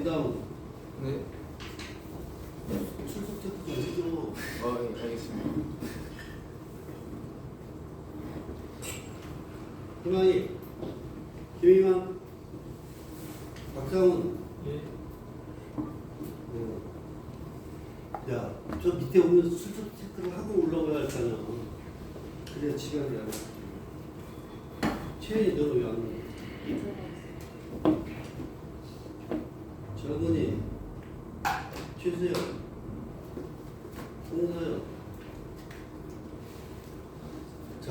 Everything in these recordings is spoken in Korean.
다음 네. 출석 체크 좀 해줘. 예, 알겠습니다. 희망이, 김희만, 박상훈. 예. 야, 저 밑에 오면서 출석 체크를 하고 올라가야 할 거 아니야. 그래야 시간이 안 가. 채연이 너는 왜 안 와? 정은이, 최수영, 홍서영. 자,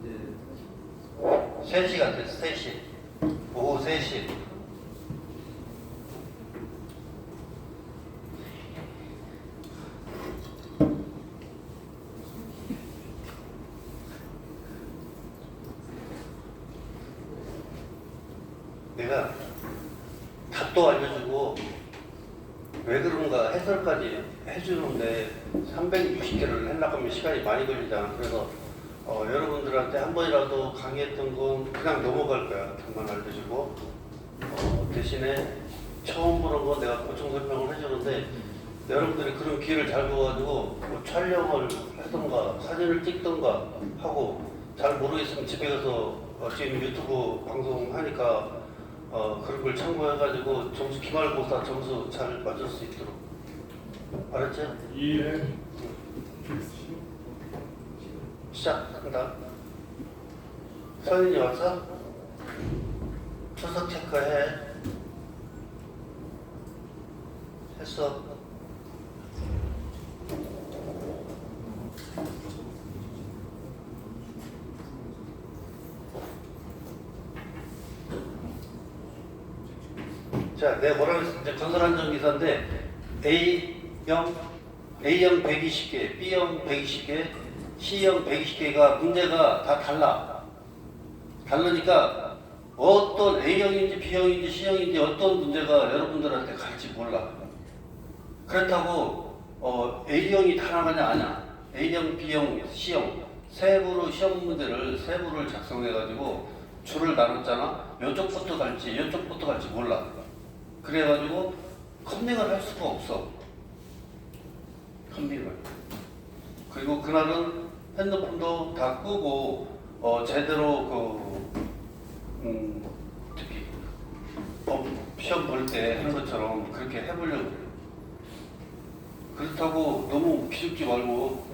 이제 3시간 됐어, 3시. 오후 3시. 내가 답도 알려주고 왜 그런가 해설까지 해주는데 360개를 하려고 하면 시간이 많이 걸리잖아. 그래서 여러분들한테 한 번이라도 강의했던 건 그냥 넘어갈 거야. 답만 알려주고 대신에 처음 보는 거 내가 보충 설명을 해주는데 여러분들이 그런 기회를 잘 봐가지고 뭐 촬영을 하던가 사진을 찍던가 하고 잘 모르겠으면 집에 가서 지금 유튜브 방송하니까 그런 걸 참고해가지고 점수 기말고사 점수 잘 맞을 수 있도록. 알았지? 예. 시작한다. 서인이 왔어? 출석 체크해. 했어. 자, 내가 뭐라고 했어? 이제 건설안전기사인데 A형 120개, B형 120개, C형 120개가 문제가 다 달라. 다르니까 어떤 A형인지 B형인지 C형인지 어떤 문제가 여러분들한테 갈지 몰라. 그렇다고 A형이 다 나가냐? 아니야. A형, B형, C형 세부로 시험 문제를 세부를 작성해가지고 줄을 나눴잖아. 이쪽부터 갈지 이쪽부터 갈지 몰라. 그래가지고 컨닝을 할 수가 없어. 컨닝을. 그리고 그날은 핸드폰도 다 끄고 제대로 특히 시험 볼 때 하는 것처럼 그렇게 해보려고 그래. 그렇다고 너무 기죽지 말고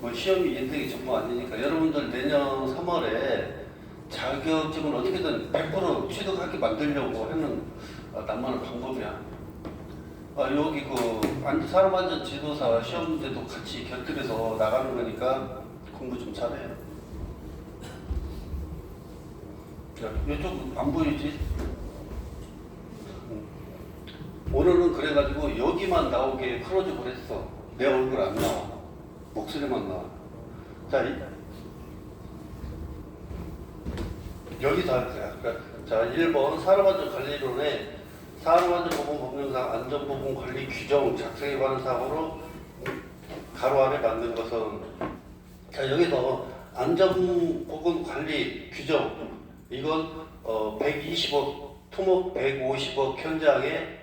뭐 시험이 인생이 전부 아니니까 여러분들 내년 3월에 자격증을 어떻게든 100% 취득하게 만들려고 하는 나만의 방법이야. 여기 사람 안전 지도사 시험 문제도 같이 곁들여서 나가는 거니까 공부 좀 잘해요. 이쪽 안 보이지? 오늘은 그래가지고 여기만 나오게 클로즈업을 했어. 내 얼굴 안 나와. 목소리만 나와. 자, 여기 다 있어요. 자, 1번 산업안전관리론에 산업안전보건법령상 안전보건관리 규정 작성에 관한 사고로 가로 안에 만든 것은, 자, 여기서 안전보건관리 규정 이건 120억 토목 150억 현장에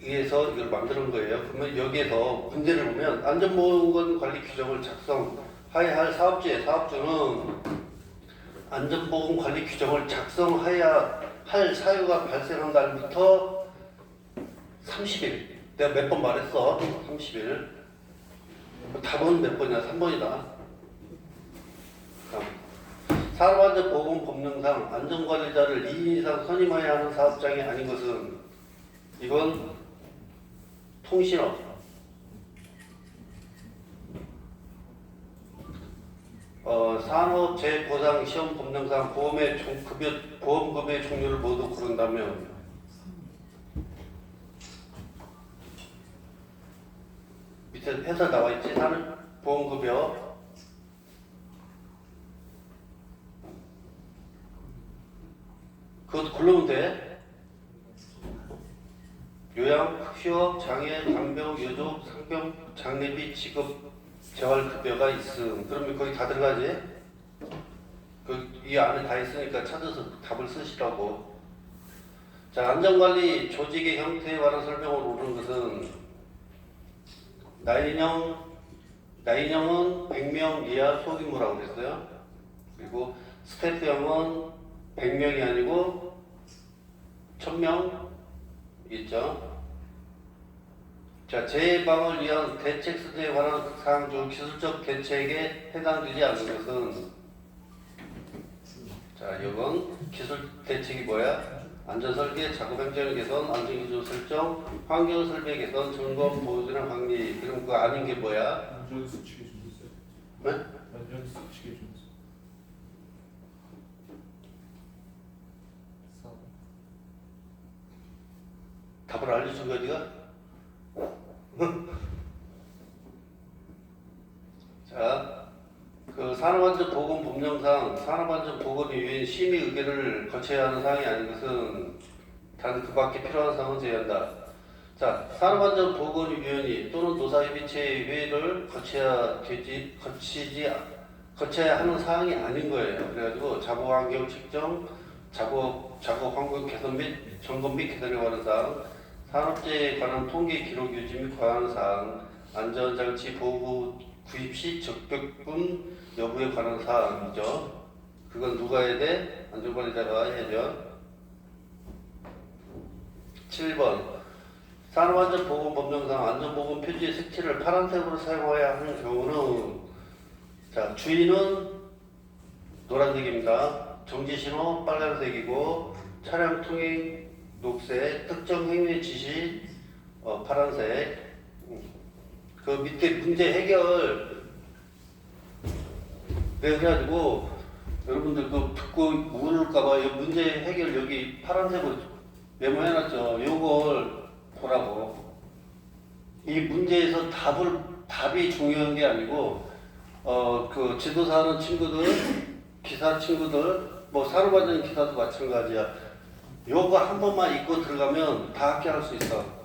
의해서 이걸 만드는 거예요. 그러면 여기에서 문제를 보면 안전보건관리 규정을 작성하여야 할 사업주는 안전보건관리 규정을 작성하여야 할 사유가 발생한 날부터 30일. 내가 몇 번 말했어? 30일. 답은 몇 번이야? 3번이다. 산업안전보건법령상 안전관리자를 2인 이상 선임하여야 하는 사업장이 아닌 것은, 이건 통신업, 산업재보상시험법령상 보험급여의 종류를 모두 고른다면, 밑에 해설 나와 있지? 보험급여 그것도 고르면 돼. 요양, 휴업, 장애, 간병, 여조, 상병, 장례비, 직업, 재활급여가 있음. 그러면 거기 다 들어가지? 이 안에 다 있으니까 찾아서 답을 쓰시라고. 자, 자, 안전관리 조직의 형태에 관한 설명을 오른 것은 나인형은 100명 이하 소규모라고 그랬어요. 그리고 스태프형은 100명이 아니고 1000명 있죠. 자, 재해방을 위한 대책 수준에 관한 사항 중 기술적 대책에 해당되지 않는 것은, 자, 이건 기술 대책이 뭐야? 안전설계, 작업 행정 개선, 안전기준 설정, 환경 설계 개선, 점검, 보호질환 관리. 그럼 그거 아닌 게 뭐야? 안전수 측에 준비했어요. 네? 안전수 측에 준비했어요. 4. 답을 알려준 거야, 네가? 자, 그 산업안전보건법령상 산업안전보건위원 심의 의결을 거쳐야 하는 사항이 아닌 것은 단 그 밖에 필요한 사항은 제외한다. 자, 산업안전보건위원회 또는 노사협의체의 회의를 거쳐야 하는 사항이 아닌 거예요. 그래가지고 작업환경 측정, 작업 환경 개선 및 점검 및 개선에 관한 사항, 산업재해에 관한 통계 기록 유지 및 관한 사항, 안전장치 보호 구입 시 적격분 여부에 관한 사항이죠. 그건 누가 해야 돼? 안전관리자가 해야죠. 7번 산업안전보건법령상 안전보건 표지의 색칠을 파란색으로 사용해야 하는 경우는, 자, 주의는 노란색입니다. 정지신호 빨간색이고 차량 통행 녹색, 특정 행위 지시 파란색. 그 밑에 문제 해결 그래가지고 여러분들 그 듣고 모를까봐 문제 해결 여기 파란색으로 메모해놨죠. 요걸 보라고. 이 문제에서 답이 중요한 게 아니고 그 지도사 하는 친구들, 기사 친구들, 뭐 산업안전 기사도 마찬가지야. 요거 한 번만 읽고 들어가면 다 합격할 수 있어.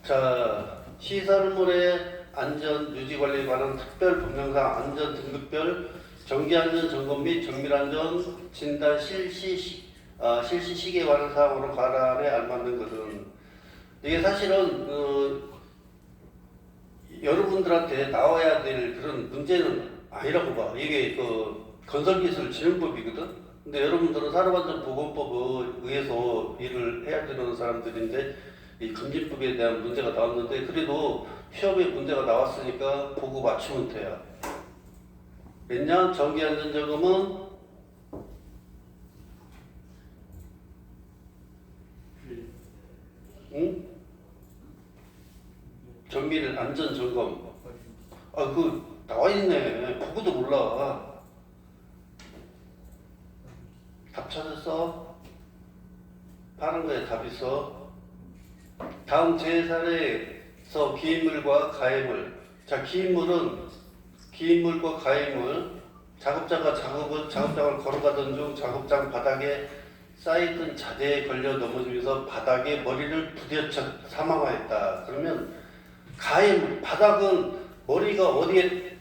자, 시설물의 안전 유지 관리에 관한 특별 법령상 안전 등급별 정기안전 점검 및 정밀안전 진단 실시 시기에 관한 사항으로 관할에 알맞는 것은, 이게 사실은 여러분들한테 나와야 될 그런 문제는 아니라고 봐. 이게 건설기술진흥법이거든. 근데 여러분들은 산업안전보건법에 의해서 일을 해야 되는 사람들인데 이 금지법에 대한 문제가 나왔는데, 그래도 시험에 문제가 나왔으니까 보고 맞추면 돼요. 왜냐? 정기안전점검은 응? 정밀 안전점검. 나와있네. 보고도 몰라. 답 찾았어? 파는 거에 답 있어? 다음 제사례에서 기인물과 가해물. 자, 기인물과 가해물. 작업자가 작업장을 걸어가던 중 작업장 바닥에 쌓이던 자재에 걸려 넘어지면서 바닥에 머리를 부딪혀 사망하였다. 그러면 가해물, 바닥은 머리가 어디에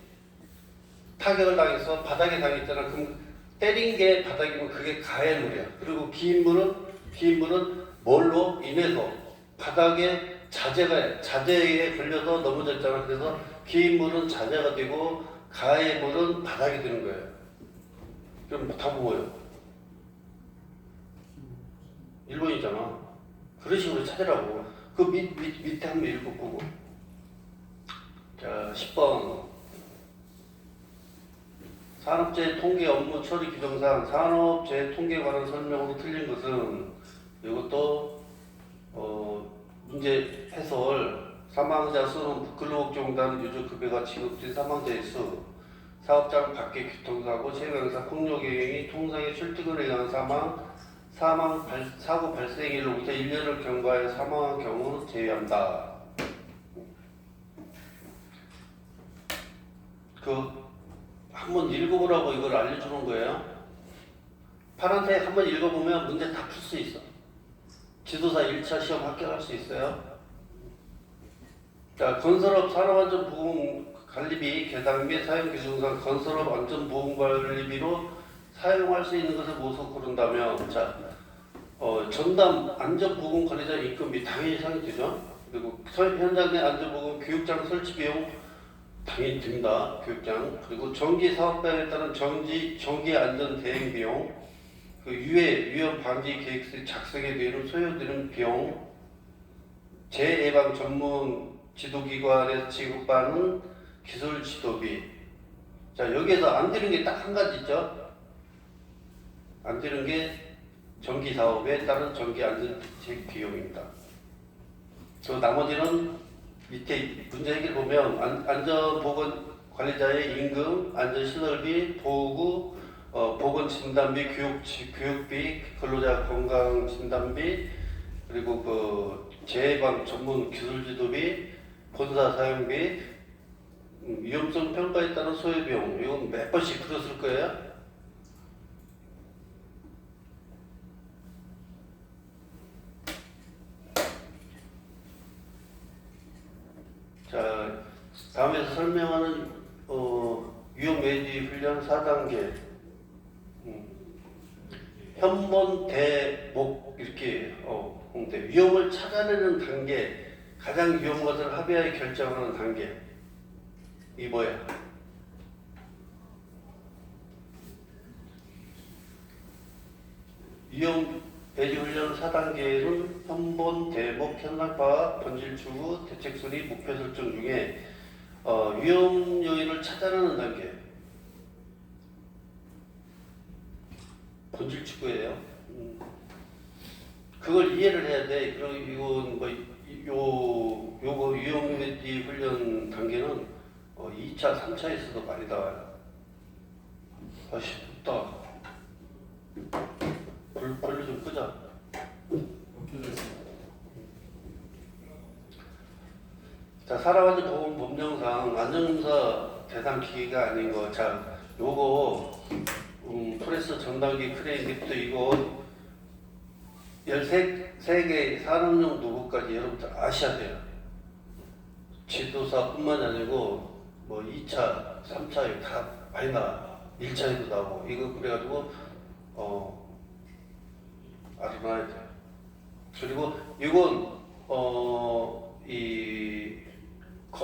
타격을 당해서 바닥에 당했잖아. 그럼 때린 게 바닥이면 그게 가해물이야. 그리고 기인물은 뭘로 인해서 바닥에 자재에 걸려서 넘어졌잖아. 그래서 기인물은 자재가 되고 가해물은 바닥이 되는 거예요. 그럼 답은 뭐예요? 1번이잖아. 그런 식으로 찾으라고. 그 밑에 한번 읽어보고. 자, 10번. 산업재해 통계 업무 처리 규정상 산업재해 통계에 관한 설명으로 틀린 것은, 이것도 문제 해설. 사망자 수는 근로복지공단 유주급여가 지급된 사망자의 수, 사업장 밖의 교통사고, 체육행사, 폭력행위, 통상의 출퇴근에 의한 사고 발생일로부터 1년을 경과하여 사망한 경우는 제외한다. 한번 읽어보라고 이걸 알려주는 거예요. 파란색 한번 읽어보면 문제 다 풀 수 있어. 지도사 1차 시험 합격할 수 있어요. 자, 건설업 산업안전보건관리비 개당 및 사용기준상 건설업 안전보건관리비로 사용할 수 있는 것을 모두 고른다면, 자, 전담 안전보건 관리자 임금비 당연히 상이 되죠. 그리고 현장 내 안전보건 교육장 설치 비용 당연히 듭니다. 교육장. 그리고 전기 사업장에 따른 전기 안전 대행 비용, 그 유해 위험 방지 계획서 작성에 대한 소요되는 비용, 재예방 전문 지도기관에서 지급받는 기술 지도비. 자, 여기에서 안 되는 게 딱 한 가지 있죠. 안 되는 게 전기 사업에 따른 전기 안전 대책 비용입니다. 그 나머지는 밑에 문제 해결 보면 안전보건 관리자의 임금, 안전시설비, 보호구, 보건진단비, 교육비, 근로자 건강진단비, 그리고 그 재해방 전문 기술지도비, 본사 사용비, 위험성 평가에 따른 소요비용. 이건 몇 번씩 들었을 거예요. 자, 다음에서 설명하는 위험매지 훈련 4단계. 현본 대목 이렇게 홍대 위험을 찾아내는 단계, 가장 위험한 것을 합의하에 결정하는 단계. 이 뭐야? 위험 배지 훈련 4단계는 현본, 대목, 현상 파악, 본질 추구, 대책 수립, 목표 설정 중에 위험 요인을 찾아내는 단계. 본질 추구예요. 그걸 이해를 해야 돼. 그리고 이건 요거 위험 배지 훈련 단계는 2차, 3차에서도 많이 나와요. 아씨, 덥다. 불 좀 끄자. 자, 사람안전보건법령상 안전검사 대상 기기가 아닌 거. 자, 요거 프레스 전단기 크레인 립도 이거 13개 산업용 도구까지 여러분들 아셔야 돼요. 지도사뿐만 아니고 뭐 2차, 3차 다 많이 나와. 1차에도 나오고 이거 그래가지고 알아놔야 돼요. 그리고 이건 이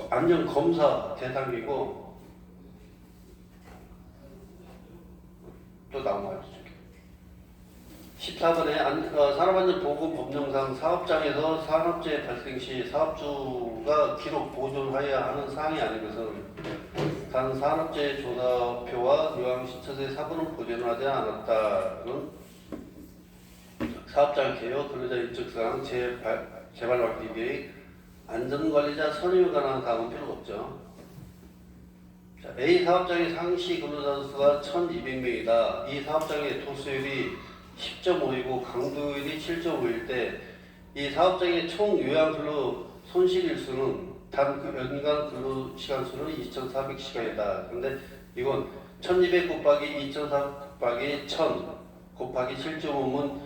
안전 검사 대상이고 또 나와요. 14번에 산업안전보건법령상 사업장에서 산업재해 발생 시 사업주가 기록 보존하여야 하는 사항이 아닌 것은 단 산업재해 조사표와 요항시처의 사본은 보존하지 않았다는 사업장 개요, 근로자 인적사항, 재발 방지 계획, 안전관리자 선임에 관한 사항은 필요가 없죠. 자, A 사업장의 상시 근로자 수가 1,200명이다. 이 사업장의 도수율이 10.5이고 강도율이 7.5일 때 이 사업장의 총 요양 근로 손실일수는 단 연간 근로 시간 수는 2,400시간이다. 근데 이건 1,200 곱하기 2,400 곱하기 1,000 곱하기 7.5면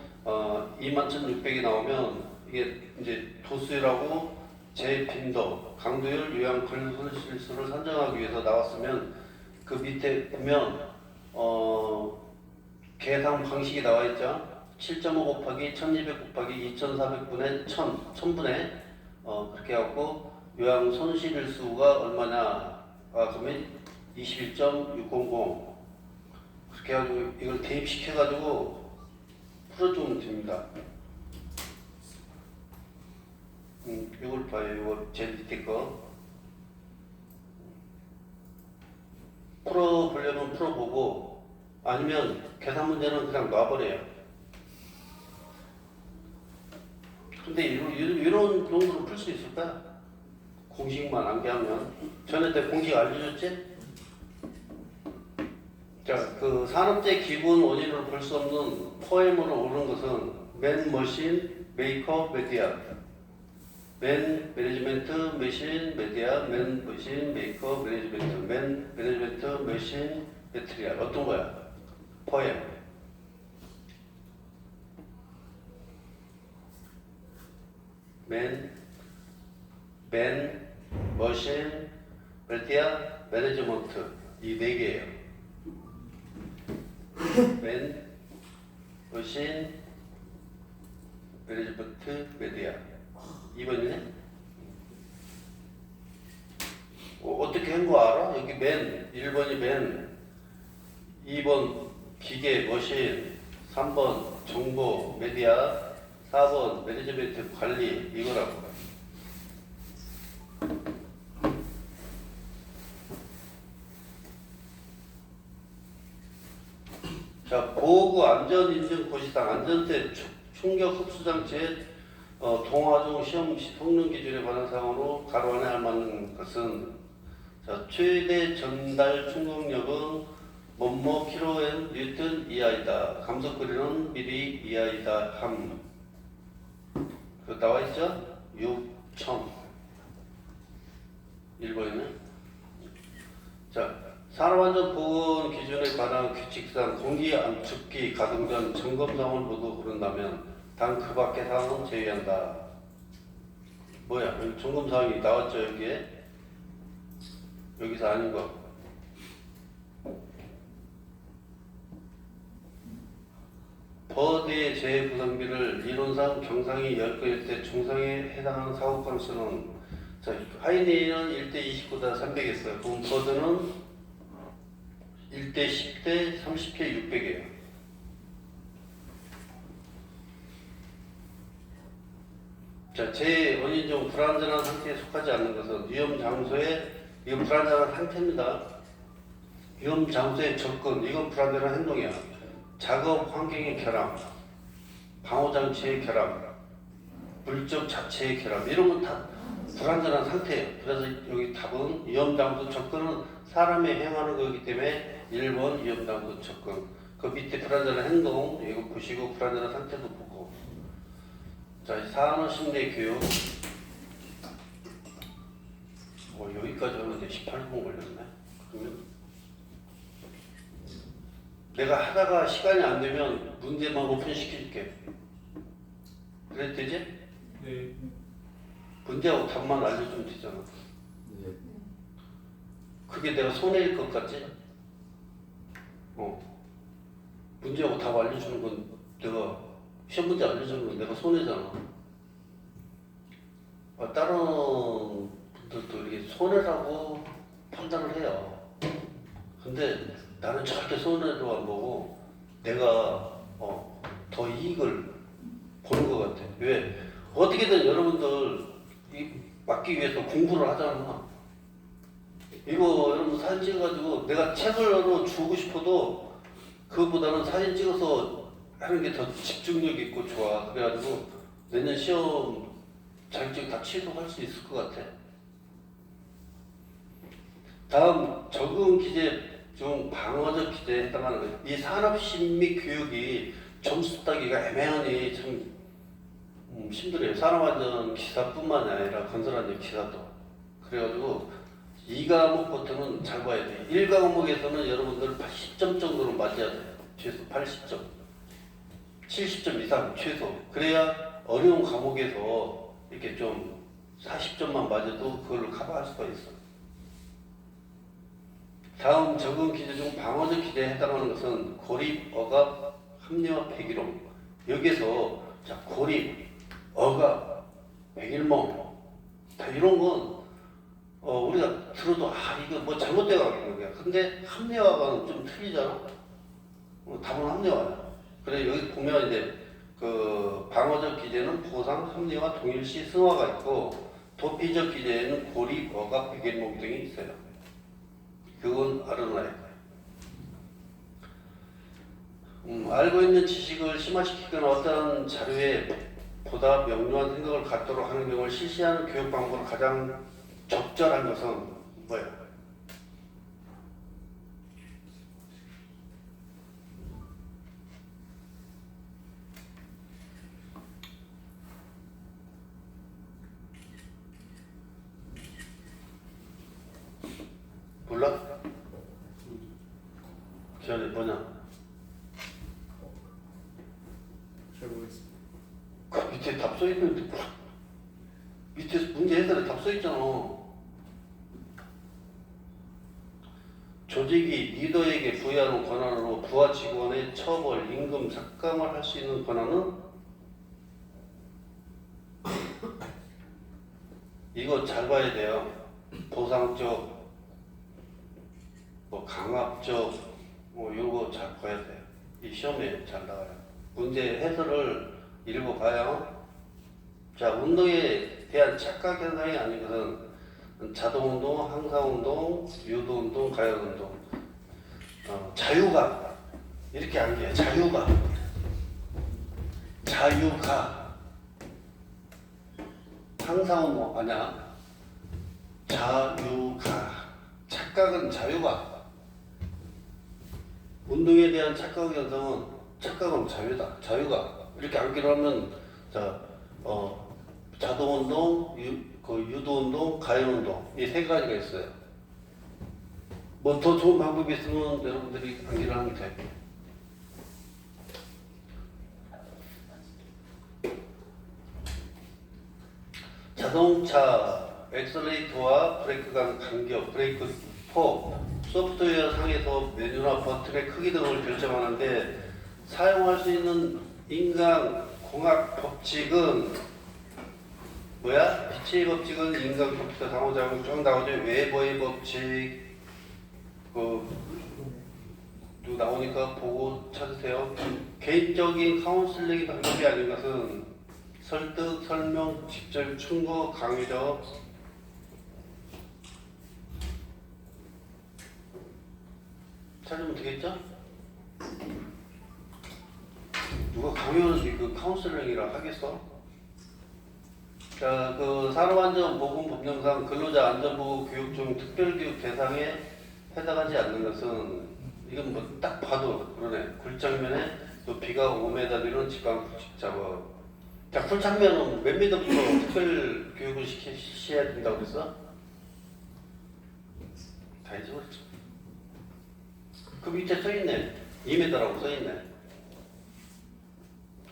21,600이 나오면 이게 이제 도수율하고 재빈도, 강도율, 요양 근로 손실수를 산정하기 위해서 나왔으면 그 밑에 보면 계산 방식이 나와 있죠. 7.5 곱하기 1200 곱하기 2400분의 1000분의 그렇게 해갖고 요양 손실일수가 얼마냐? 그러면 21.600 그렇게 해가지고 이걸 대입시켜가지고 풀어주면 됩니다. 이걸 봐요. 이거 제일 밑에 거. 풀어보려면 풀어보고 아니면 계산 문제는 그냥 놔버려요. 근데 이런 정도로 풀 수 있을까? 공식만 암기하면. 전에 때 공식 알려줬지? 자, 그 산업재 기본 원인으로 볼 수 없는 포엠으로 오는 것은 맨 머신, 메이커, 메디아. 맨 매니지먼트, 머신, 메디아, 맨 머신, 메이커, 매니지먼트, 맨 매니지먼트, 머신, 매트리얼. 어떤 거야? 포엠. 맨, 머신, 메디아, 매니지먼트. 이 네 개예요. 맨, 머신, 매니지먼트, 메디아. 2번이네? 어떻게 한 거 알아? 여기 맨, 1번이 맨, 2번 기계, 머신, 3번 정보, 메디아, 4번 매니지먼트, 관리, 이거라고. 자, 보호구 안전인증 고시당 안전대 충격 흡수장치의 동화 중 시험 성능 기준에 관한 사항으로 가로 안에 알맞는 것은 자, 최대 전달 충격력은 뭐뭐 킬로그램 뉴턴 이하이다. 감속거리는 미리 이하이다. 함. 그 나와 있죠? 6,000. 1번이네. 자, 산업안전보건 기준에 관한 규칙상 공기 안축기 가동 전 점검사항을 모두 고른다면 단 그 밖의 사항은 제외한다. 뭐야? 여기 점검사항이 나왔죠 여기에? 여기서 아닌 거. 버대의 재구성비를 이론상 경상이 10건일 때 중상에 해당하는 사고 건수는 자, 하이네이는 1대 29다 300이었어요. 그럼 버드는 1대 10대 30회 600이에요. 자, 제 원인 중 불안전한 상태에 속하지 않는 것은 위험 장소에 이건 불안전한 상태입니다. 위험 장소에 접근 이건 불안전한 행동이야. 작업 환경의 결함, 방호 장치의 결함, 물적 자체의 결함 이런 건 다 불안전한 상태예요. 그래서 여기 답은 위험 장소 접근은 사람이 행하는 거기 때문에 1번 위험 장소 접근. 그 밑에 불안전한 행동 이거 보시고 불안전한 상태도 보고. 자, 산업심리 교육. 여기까지 하는데 18분 걸렸네. 그러면 내가 하다가 시간이 안 되면 문제만 오픈시킬게. 그래도 되지? 네. 문제하고 답만 알려주면 되잖아. 네. 그게 내가 손해일 것 같지? 문제하고 답 알려주는 건 내가 시험 문제 알려주는 건 내가 손해잖아. 다른 분들도 이렇게 손해라고 판단을 해요. 근데 나는 절대 손해로 안 보고 내가 더 이익을 보는 것 같아. 왜? 어떻게든 여러분들 맞기 위해서 공부를 하잖아. 이거 여러분 사진 찍어가지고 내가 책으로 주고 싶어도 그거보다는 사진 찍어서 하는 게 더 집중력 있고 좋아. 그래가지고 내년 시험 자격증 다 취소할 수 있을 것 같아. 다음 적응 기재 중 방어적 기재에 해당하는 거예요. 이 산업심리 교육이 점수 따기가 애매하니 참 힘들어요. 산업안전 기사뿐만 아니라 건설안전 기사도. 그래가지고 2과목부터는 잘 봐야 돼요. 1과목에서는 여러분들 80점 정도는 맞아야 돼요. 최소 80점. 70점 이상 최소. 그래야 어려운 과목에서 이렇게 좀 40점만 맞아도 그걸로 커버할 수가 있어. 다음 적응 기재 중 방어적 기재에 해당하는 것은 고립, 억압, 합리화, 백일홍. 여기서 자, 고립, 억압, 백일몽 다 이런 건 우리가 들어도 이거 뭐 잘못되어가는 거야. 근데 합리화가 좀 틀리잖아. 답은 합리화야. 그래 여기 보면 이제 그 방어적 기재는 보상, 합리화, 동일시, 승화가 있고 도피적 기재에는 고립, 억압, 백일몽 등이 있어요. 그건 알아놔야 돼. 알고 있는 지식을 심화시키거나 어떤 자료에 보다 명료한 생각을 갖도록 하는 경우를 실시하는 교육 방법으로 가장 적절한 것은 뭐예요? 몰라? 기현이 뭐냐? 잘 모르겠습니다. 그 밑에 답 써있는데 뭐 밑에 문제 해설에 답 써있잖아. 조직이 리더에게 부여하는 권한으로 부하 직원의 처벌, 임금 삭감을 할 수 있는 권한은 이거 잘 봐야 돼요. 보상적, 뭐 강압적, 뭐 요거 잘 봐야 돼요. 이 시험에 잘 나와요. 문제 해설을 읽어봐요. 자, 운동에 대한 착각 현상이 아닌 것은 자동운동, 항상운동, 유도운동, 가열운동, 자유가 이렇게 암기해요. 자유가 항상운동 아니야. 자유가 착각은 자유가 운동에 대한 착각 현상은 착각은 자유다. 자유가 이렇게 암기를 하면 자동운동, 유도운동, 가열운동 이 세 가지가 있어요. 뭐 더 좋은 방법이 있으면 여러분들이 암기를 하면 돼요. 자동차 엑셀레이터와 브레이크 간 간격, 브레이크 폭, 소프트웨어 상에서 메뉴나 버튼의 크기 등을 결정하는데 사용할 수 있는 인간공학 법칙은 뭐야? 빛의 법칙은 인간 컴퓨터 상호작용 쭉 나오죠. 웨버의 법칙 또 나오니까 보고 찾으세요. 개인적인 카운슬링 방법이 아닌 것은 설득, 설명, 직접 충고, 강의죠. 찾으면 되겠죠? 누가 강의하는데 그 카운슬링이라 하겠어? 자, 그 산업안전보건법령상 근로자 안전보호 교육 중 특별교육 대상에 해당하지 않는 것은 이건 뭐 딱 봐도 그러네. 굴장면에 높이가 5m 되는 직관 구직 작업. 자, 굴장면은 몇 미터부터 특별 교육을 시켜야 된다고 그랬어? 다 잊어버렸죠. 그 밑에 써있네. 2m라고 써있네.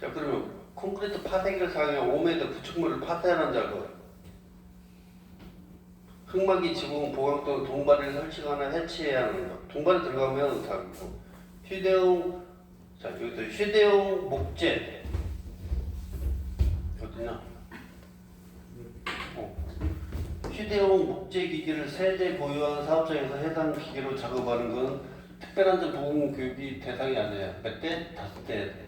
자, 그러면 콘크리트 파쇄기를 사용해 5m 구축물을 파쇄하는 작업. 흙막이 지붕 보강 또는 동발을 설치거나 해체해야 하는 것. 동발에 들어가면 다르고. 휴대용, 자, 여기도 휴대용 목재. 어디냐? 휴대용 목재 기기를 세대 보유한 사업장에서 해당 기기로 작업하는 건 특별한 보험 교육이 대상이 아니에요. 몇 대? 5대.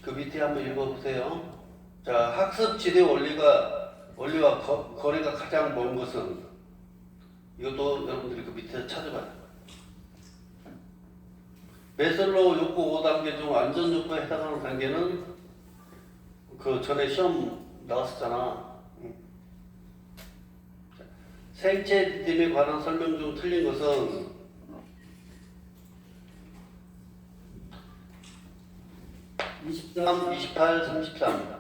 그 밑에 한번 읽어보세요. 자, 학습 지대 원리와 거리가 가장 먼 것은 이것도 여러분들이 그 밑에 찾아봐요. 메슬로우 욕구 5단계 중 안전 욕구에 해당하는 단계는 그 전에 시험 나왔었잖아. 생체 리듬에 관한 설명 중 틀린 것은 23, 28, 33.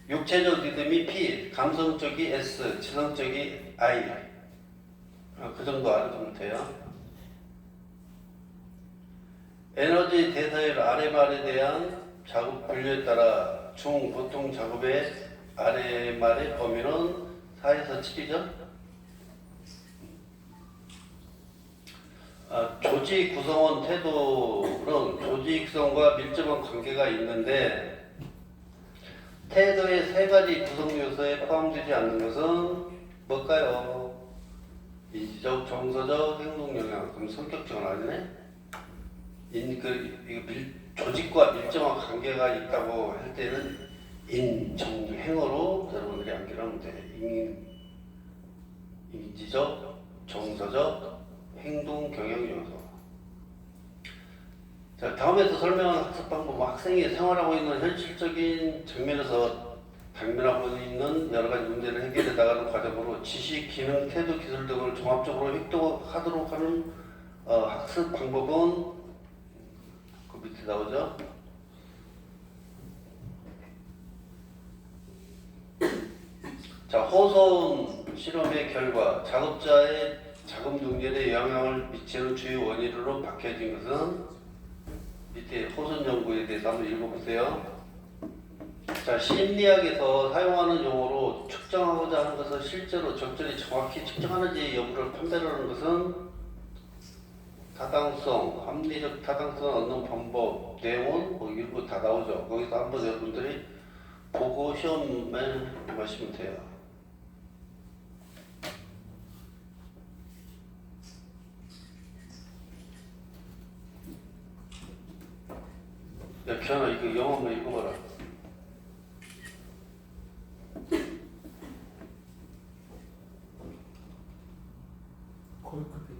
육체적 리듬이 P, 감성적이 S, 지성적이 I. 그 정도 알아두면 돼요. 에너지 대사율 RMR에 대한 작업 분류에 따라 중, 보통 작업의 RMR의 범위는 4에서 7이죠. 조직 구성원 태도는 조직 구성과 밀접한 관계가 있는데 태도의 세 가지 구성 요소에 포함되지 않는 것은 뭘까요? 인지적, 정서적, 행동 영향. 그럼 성격적은 아니네? 조직과 밀접한 관계가 있다고 할 때는 인정행어로 여러분들이 암기를 하면 돼. 인지적, 정서적, 행동 경영 요소. 자, 다음에서 설명한 학습 방법, 학생이 생활하고 있는 현실적인 측면에서 당면하고 있는 여러 가지 문제를 해결해 나가는 과정으로 지식, 기능, 태도, 기술 등을 종합적으로 획득하도록 하는 학습 방법은 그 밑에 나오죠. 자, 호손 실험의 결과 작업자의 작업 능률에 영향을 미치는 주요 원인으로 밝혀진 것은 밑에 호손 연구에 대해서 있어. 한번 읽어보세요. 자, 심리학에서 사용하는 용어로 측정하고자 하는 것은 실제로 적절히 정확히 측정하는지 여부를 판별하는 것은 타당성, 합리적 타당성을 얻는 방법, 내용, 뭐 이런 거 다 나오죠. 거기서 한번 여러분들이 보고 시험에 임하시면 돼요. 야, 기현아, 이거 영어 한번 읽어봐라. 코이크 배터리.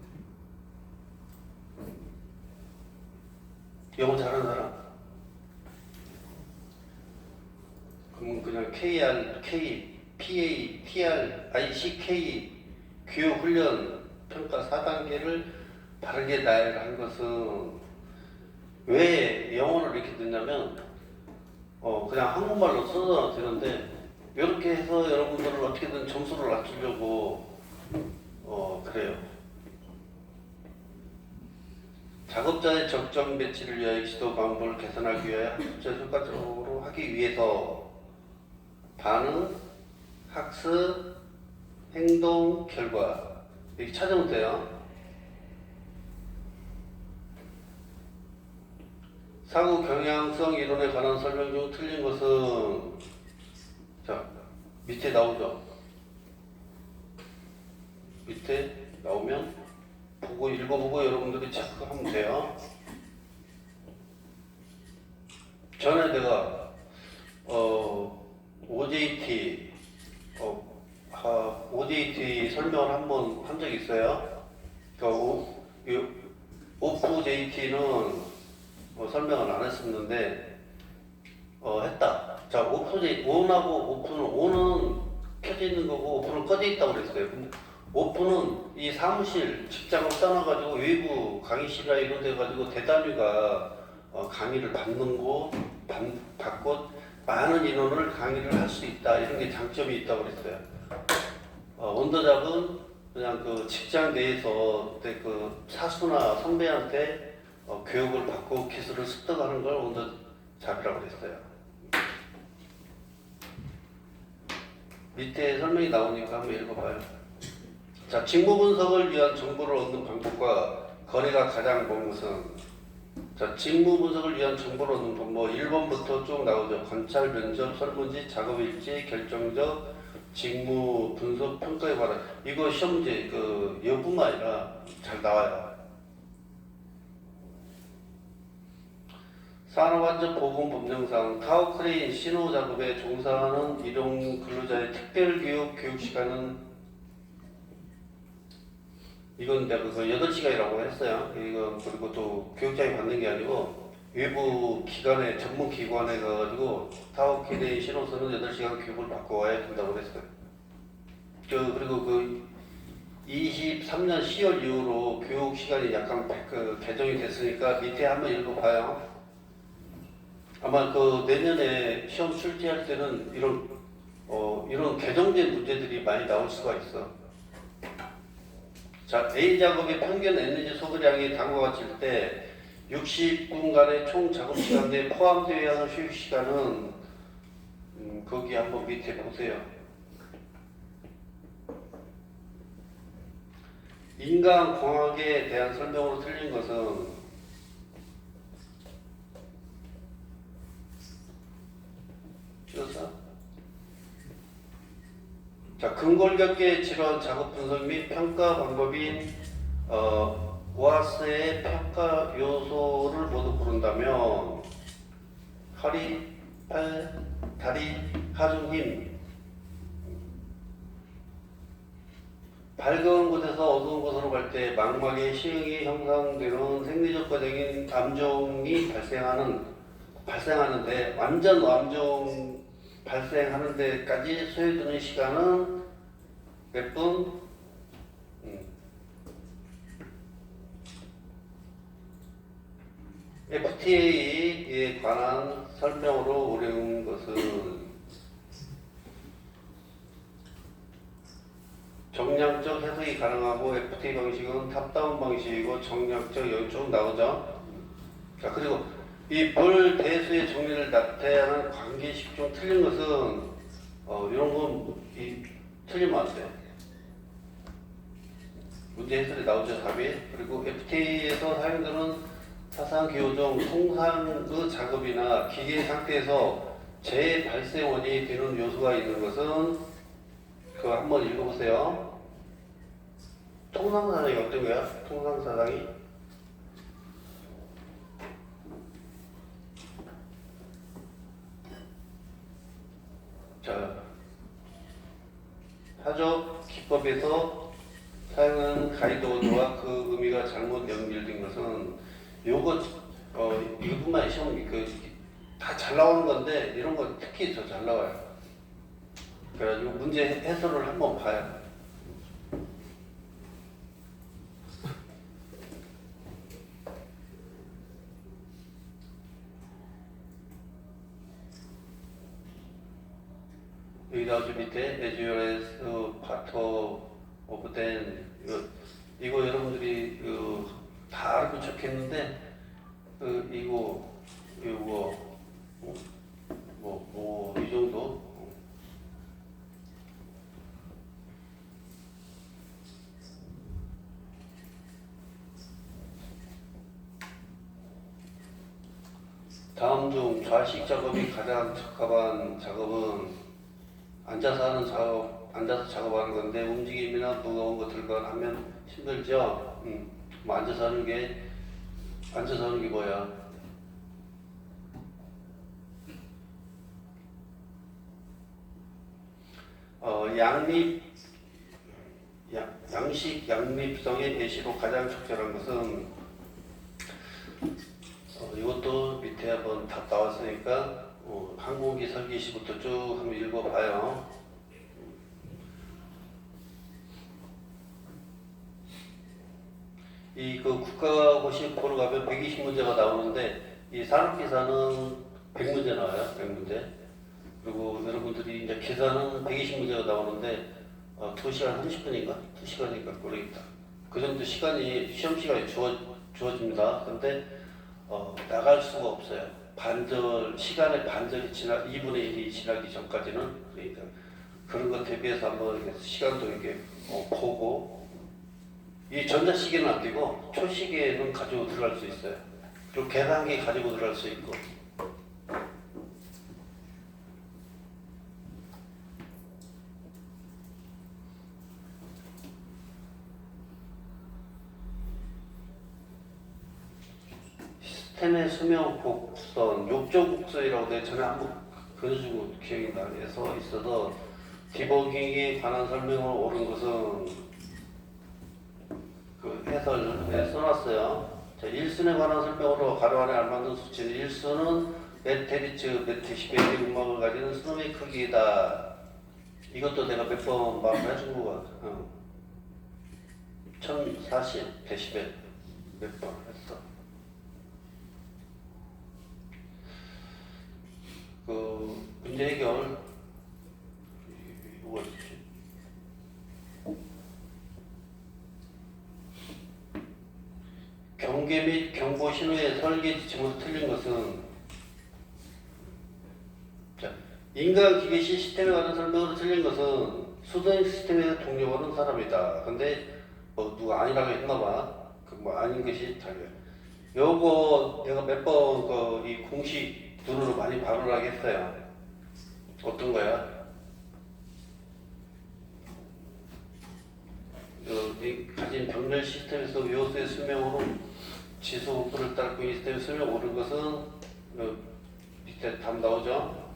영어 잘하는 사람? 그러면 그냥 KR, K, PA, TR, ICK 교육훈련 평가 4단계를 바르게 나열한 것은 왜 영어를 이렇게 듣냐면 그냥 한국말로 써도 되는데 이렇게 해서 여러분들을 어떻게든 점수를 낮추려고 그래요. 작업자의 적정 배치를 위하여 지도 방법을 개선하기 위하여 학습자 효과적으로 하기 위해서 반응, 학습, 행동, 결과 이렇게 찾으면 돼요. 사고 경향성 이론에 관한 설명 중 틀린 것은 자 밑에 나오죠. 밑에 나오면 보고 읽어보고 여러분들이 체크하면 돼요. 전에 내가 OJT 설명을 한번 한 적이 있어요. 그러니까 오프 JT는 설명을 안 했었는데 했다. 자, 온하고 오프는 온은 켜져 있는 거고 오프는 꺼져 있다고 그랬어요. 근데 오프는 이 사무실 직장을 떠나가지고 외부 강의실이나 이런 데 가지고 대단위가 강의를 받고 많은 인원을 강의를 할 수 있다 이런 게 장점이 있다고 그랬어요. 원더잡은 그냥 그 직장 내에서 그 사수나 선배한테 교육을 받고 기술을 습득하는 걸 원더잡이라고 그랬어요. 밑에 설명이 나오니까 한번 읽어봐요. 자, 직무 분석을 위한 정보를 얻는 방법과 거래가 가장 먼 것은 자, 직무 분석을 위한 정보를 얻는 방법 1번부터 쭉 나오죠. 관찰, 면접, 설문지, 작업일지, 결정적, 직무 분석, 평가에 관한 이거 시험지 여뿐만 아니라 잘 나와요. 산업안전보건법령상 타워 크레인 신호 작업에 종사하는 일용 근로자의 특별교육 교육시간은 이건 내가 8시간이라고 했어요. 이거 그리고 또 교육장이 받는 게 아니고 외부 기관에 전문 기관에 가가지고 타워 크레인 신호서는 8시간 교육을 받고 와야 된다고 했어요. 그리고 23년 10월 이후로 교육 시간이 약간 개정이 됐으니까 밑에 한번 읽어봐요. 아마 내년에 시험 출제할 때는 이런 개정된 문제들이 많이 나올 수가 있어. 자, A 작업의 평균 에너지 소비량이 다음과 같을 때 60분간의 총 작업 시간 내에 포함되어야 하는 휴식 시간은 거기 한번 밑에 보세요. 인간공학에 대한 설명으로 틀린 것은 자, 근골격계 질환 작업 분석 및 평가 방법인 오아스의 평가 요소를 모두 고른다면 허리, 팔, 다리, 하중 힘 밝은 곳에서 어두운 곳으로 갈 때 망막에 시흥이 형성되는 생리적 과정인 암종이 발생하는데 완전 암종 발생하는 데까지 소요되는 시간은 몇 분? FTA에 관한 설명으로 어려운 것은 정량적 해석이 가능하고 FTA 방식은 탑다운 방식이고 정량적 여기 쭉 나오죠. 자, 그리고 이 불 대수의 정리를 나타내는 관계식 중 틀린 것은 이런 건 틀리면 안 돼. 문제 해설이 나오죠, 답이. 그리고 FTA에서 사용되는 사상 기호종 통상의 작업이나 기계 상태에서 재발생원이 되는 요소가 있는 것은 그거 한번 읽어보세요. 통상사상이 어떤 거야? 통상사상이? 자, 사적 기법에서 사용하는 가이드 어조와 그 의미가 잘못 연결된 것은 요거 이것뿐만 시험 다 잘 나오는 건데 이런 거 특히 더 잘 나와요. 그래가지고 문제 해설을 한번 봐요. 여기 나오죠 밑에 as well as part of then 이거 여러분들이 다 알고 적혔는데 이거 이 정도 다음 중 좌식 작업이 가장 적합한 작업은 앉아서 하는 작업, 앉아서 작업하는 건데 움직임이나 무거운 것들과 하면 힘들죠. 뭐 앉아서 하는 게 뭐야? 양식 양립성의 예시로 가장 적절한 것은 이것도 밑에 한번 답 나왔으니까 항공기 설계시부터 쭉 한번 읽어봐요. 그 국가고시 보러 가면 120문제가 나오는데 이 산업계산은 100문제 나와요. 100문제. 그리고 여러분들이 이제 계산은 120문제가 나오는데 2시간 30분인가? 2시간인가 모르겠다. 그 정도 시간이 시험 시간이 주어집니다. 근데 나갈 수가 없어요. 시간의 반절이 2분의 1이 지나기 전까지는. 그러니까 그런 것 대비해서 한번 시간도 이렇게 보고, 이 전자시계는 안 되고 초시계는 가지고 들어갈 수 있어요. 그리고 계산기 가지고 들어갈 수 있고. 시스템의 수명 곡선, 욕조곡선이라고 내가 전에 한번 그려주고 기억이 나서 있어서 디버깅에 관한 설명을 옳은 것은 그 해설에 써놨어요. 자, 일순에 관한 설명으로 가로 안에 알맞는 수치는 일순은 메테리츠, 메테시베리 음악을 가지는 수놈의 크기이다. 이것도 내가 몇 번 말을 해준 것 같아. 1040 데시벨 몇 번 했어. 문제 해결 이거 있지. 경계 및 경보 신호의 설계 지침으로 틀린 것은 인간 기계 시스템에 관한 설명으로 틀린 것은 수동 시스템의 동료하는 사람이다. 근데 누가 아니라고 했나봐. 뭐 아닌 것이 달려. 요거 내가 몇 번 이 공식 눈으로 많이 발언하게 했어요. 어떤 거야? 이 가진 병렬 시스템에서 요소의 수명으로 지수 목표를 따라 그 시스템의 수명 오른 것은 밑에 답 나오죠?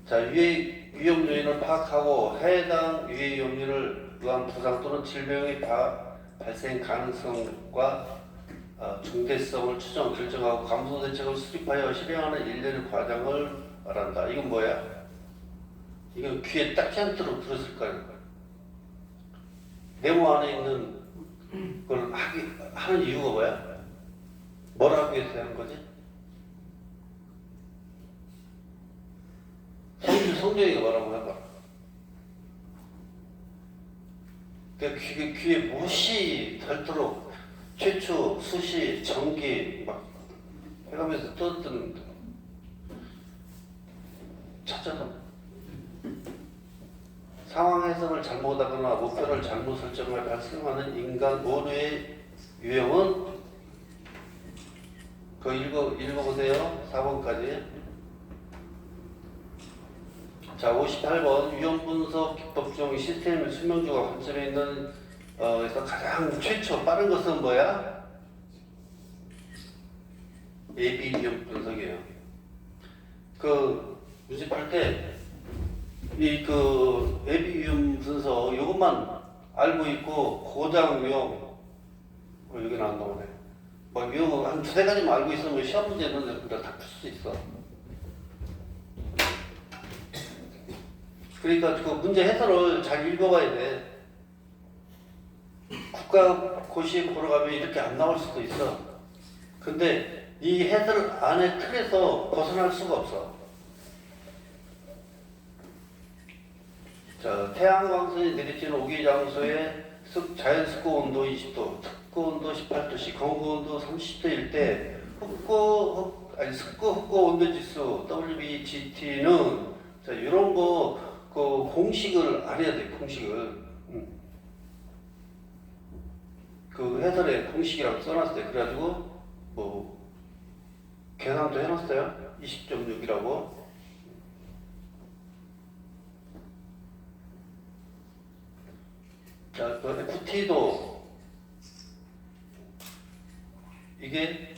자, 위험 요인을 파악하고 해당 위해 염려를 의한 부상 또는 질병의 발생 가능성과 중대성을 추정, 결정하고 감소 대책을 수립하여 실행하는 일련의 과정을 말한다. 이건 뭐야? 이건 귀에 딱지 않도록 들었을 거야. 네모 안에 있는 걸 하는 이유가 뭐야? 뭘 하기 위해서 하는 거지? 성경이가 뭐라고 해봐. 그러니까 귀에 못이 닳도록 최초, 수시, 전기 막 해가면서 떠드는 찾아가. 상황 해석을 잘못하거나 목표를 잘못 설정할 발생하는 인간 모두의 유형은 그거 읽어보세요. 4번까지. 자, 58번 유형 분석 기법 중 시스템 수명주가 관점에 있는 에서 가장 최초 빠른 것은 뭐야? AB 유형 분석이에요. 그 문제 풀 때 이 그 AB 유형 분석 이것만 알고 있고 고장 유형 여기 나온다고 해. 뭐 유형 한 두세 가지만 알고 있으면 시험 문제 이런 데다 다 풀 수 있어. 그러니까 그 문제 해설을 잘 읽어봐야 돼. 국가고시에 보러 가면 이렇게 안 나올 수도 있어. 근데 이 해설 안에 틀에서 벗어날 수가 없어. 자, 태양광선이 내리쬐는 오기 장소에 자연 습도 온도 20도, 습도 온도 18도씨, 건고 온도 30도일 때 습도 흡고 온도 지수 WBGT는 자, 이런 거 그 공식을 알아야 돼. 공식을 그 해설에 공식이라고 써놨어요. 그래가지고 뭐 계산도 해놨어요. 20.6이라고. 자, 그 FT도 이게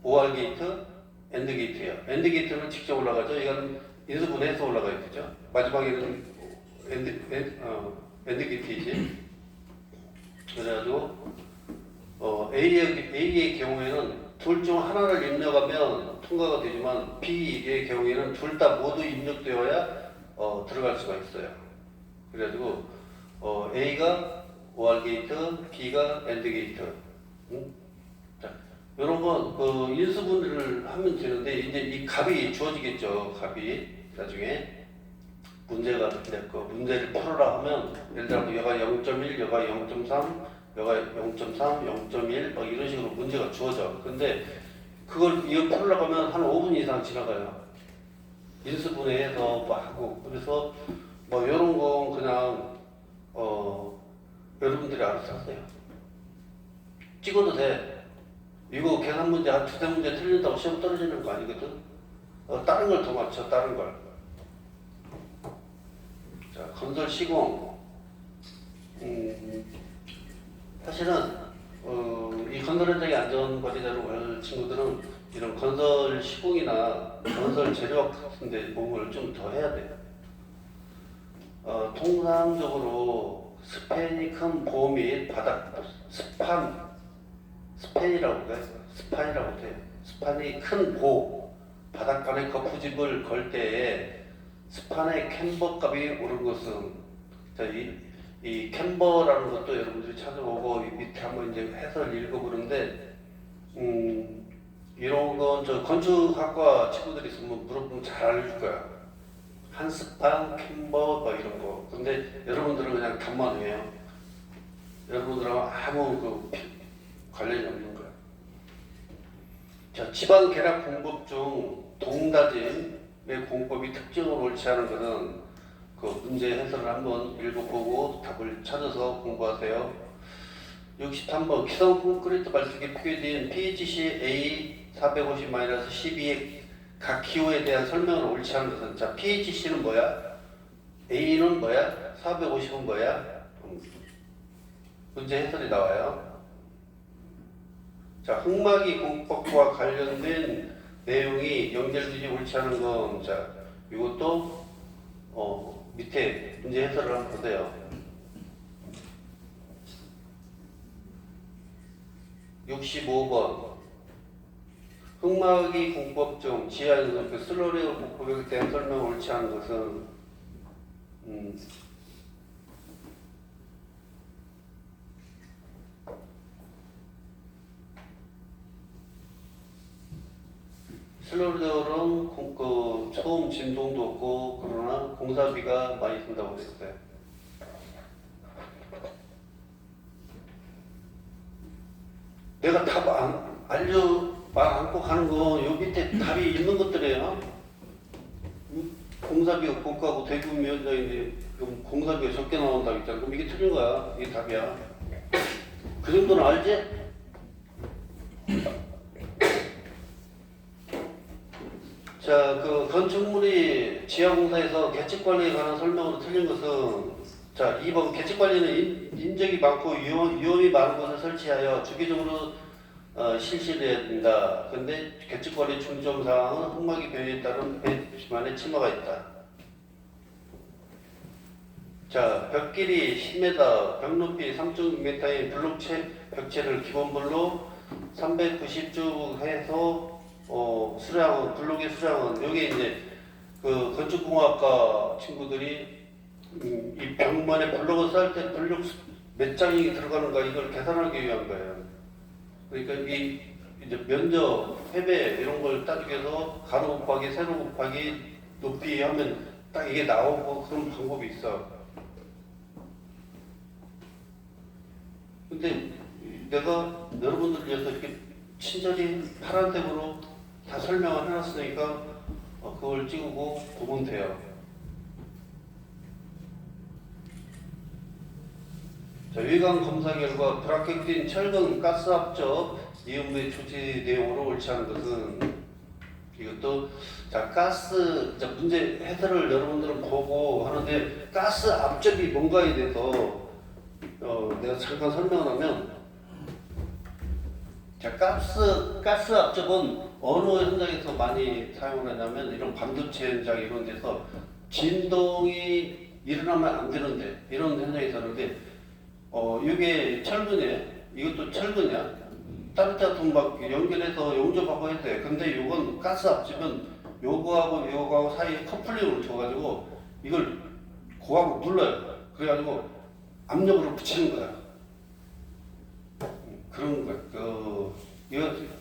OR 게이트, AND 게이트예요. AND 게이트는 직접 올라가죠. 이건 인수분해해서 올라가야 되죠. 마지막에는 AND 게이트이지. 그래가지고 A의 경우에는 둘 중 하나를 입력하면 통과가 되지만 B의 경우에는 둘 다 모두 입력되어야 들어갈 수가 있어요. 그래가지고 A가 OR 게이트, B가 AND 게이트. 자, 이런 건 그 인수분해를 하면 되는데 이제 이 값이 주어지겠죠. 값이 나중에 문제가 그 문제를 풀어라 하면 예를 들어 여가 0.1, 여가 0.3, 여가 0.3, 0.1 뭐 이런 식으로 문제가 주어져. 근데 그걸 이거 풀으려고 하면 한 5분 이상 지나가요. 인수분해해서 뭐 하고. 그래서 뭐 이런 건 그냥 여러분들이 알아서 하세요. 찍어도 돼. 이거 계산 문제 한 두세 문제 틀린다고 시험 떨어지는 거 아니거든. 다른 걸 더 맞춰. 다른 걸. 자, 건설 시공. 사실은 이 건설 현장의 안전관리자로 올 친구들은 이런 건설 시공이나 건설 재료학 같은데 공부를 좀 더 해야 돼요. 통상적으로 스팬이 큰 보호 및 바닥 스팬이라고 해요. 스판이라고 해요. 스판이 큰 보 바닥판에 거푸집을 걸 때에 스판의 캠버 값이 오른 것은 자, 이 캠버라는 것도 여러분들이 찾아보고 밑에 한번 이제 해설 읽어보는데 이런 건 저 건축학과 친구들이 있으면 물어보면 잘 알려줄 거야. 한스판, 캠버 뭐 이런 거. 근데 여러분들은 그냥 답만 해요. 여러분들하고 아무 그 관련이 없는 거야. 자, 지방 계략 공법 중 동다짐의 공법이 특징을 옳지 않은 것은 그 문제 해설을 한번 읽어보고 답을 찾아서 공부하세요. 63번 기성 콘크리트 발주기에 표기된 PHC A450-12의 각 기호에 대한 설명을 옳지 않은 것은 자 PHC는 뭐야? A는 뭐야? 450은 뭐야? 문제 해설이 나와요. 자, 흑막이 공법과 관련된 내용이 연결되지 옳지 않은 건 자 이것도 밑에 문제 해설을 한번 보세요. 65번 흑막이 공법 중 지하에서 그 슬러리의 공법에 대한 설명을 옳지 않은 것은 슬러리들은 그 소음 진동도 없고 그러나 공사비가 많이 든다고 그랬어요. 내가 답 안 말 안고 가는 거 요 밑에 답이 있는 것들이에요. 공사비가 고가고 대부분 위원장인데 공사비가 적게 나온다고 했잖아. 그럼 이게 틀린 거야. 이게 답이야. 그 정도는 알지? 자, 그 건축물이 지하공사에서 계측관리에 관한 설명으로 틀린 것은 자, 2번 계측관리는 인적이 많고 위험이 많은 곳을 설치하여 주기적으로 실시해야 된다. 근데 계측관리 중점사항은 흙막이 변이에 따른 배수만의 침하가 있다. 자, 벽 길이 10m, 벽 높이 3.6m의 블록체 벽체를 기본블로 390쭉 해서 수량은 블록의 수량은 여기 이제 그 건축공학과 친구들이 이 벽만에 블록을 쌓을 때 블록 몇 장이 들어가는가 이걸 계산하기 위한 거예요. 그러니까 이 이제 면적, 해배 이런 걸 따지기 위해서 가로 곱하기 세로 곱하기 높이 하면 딱 이게 나오고 그런 방법이 있어. 근데 내가 여러분들 위해서 이렇게 친절히 파란색으로 다 설명을 해놨으니까 그걸 찍고 보면 돼요. 자, 외관 검사 결과 브라켓 철근 가스 압적 이음의 조치 내용으로 옳지 않은 것은 이것도 자 가스 자 문제 해설을 여러분들은 보고 하는데 가스 압적이 뭔가에 대해서 내가 잠깐 설명을 하면 자 가스 압적은 어느 현장에서 많이 사용을 하냐면 이런 반도체 현장 이런 데서 진동이 일어나면 안 되는데 이런 현장에 사는데 이게 철근이에요. 이것도 철근이야. 따뜻한 막 연결해서 용접하고 해야 돼. 근데 이건 가스 압지면 요거하고 사이에 커플링을 줘가지고 이걸 고하고 눌러요. 그래가지고 압력으로 붙이는 거야. 그런 거야.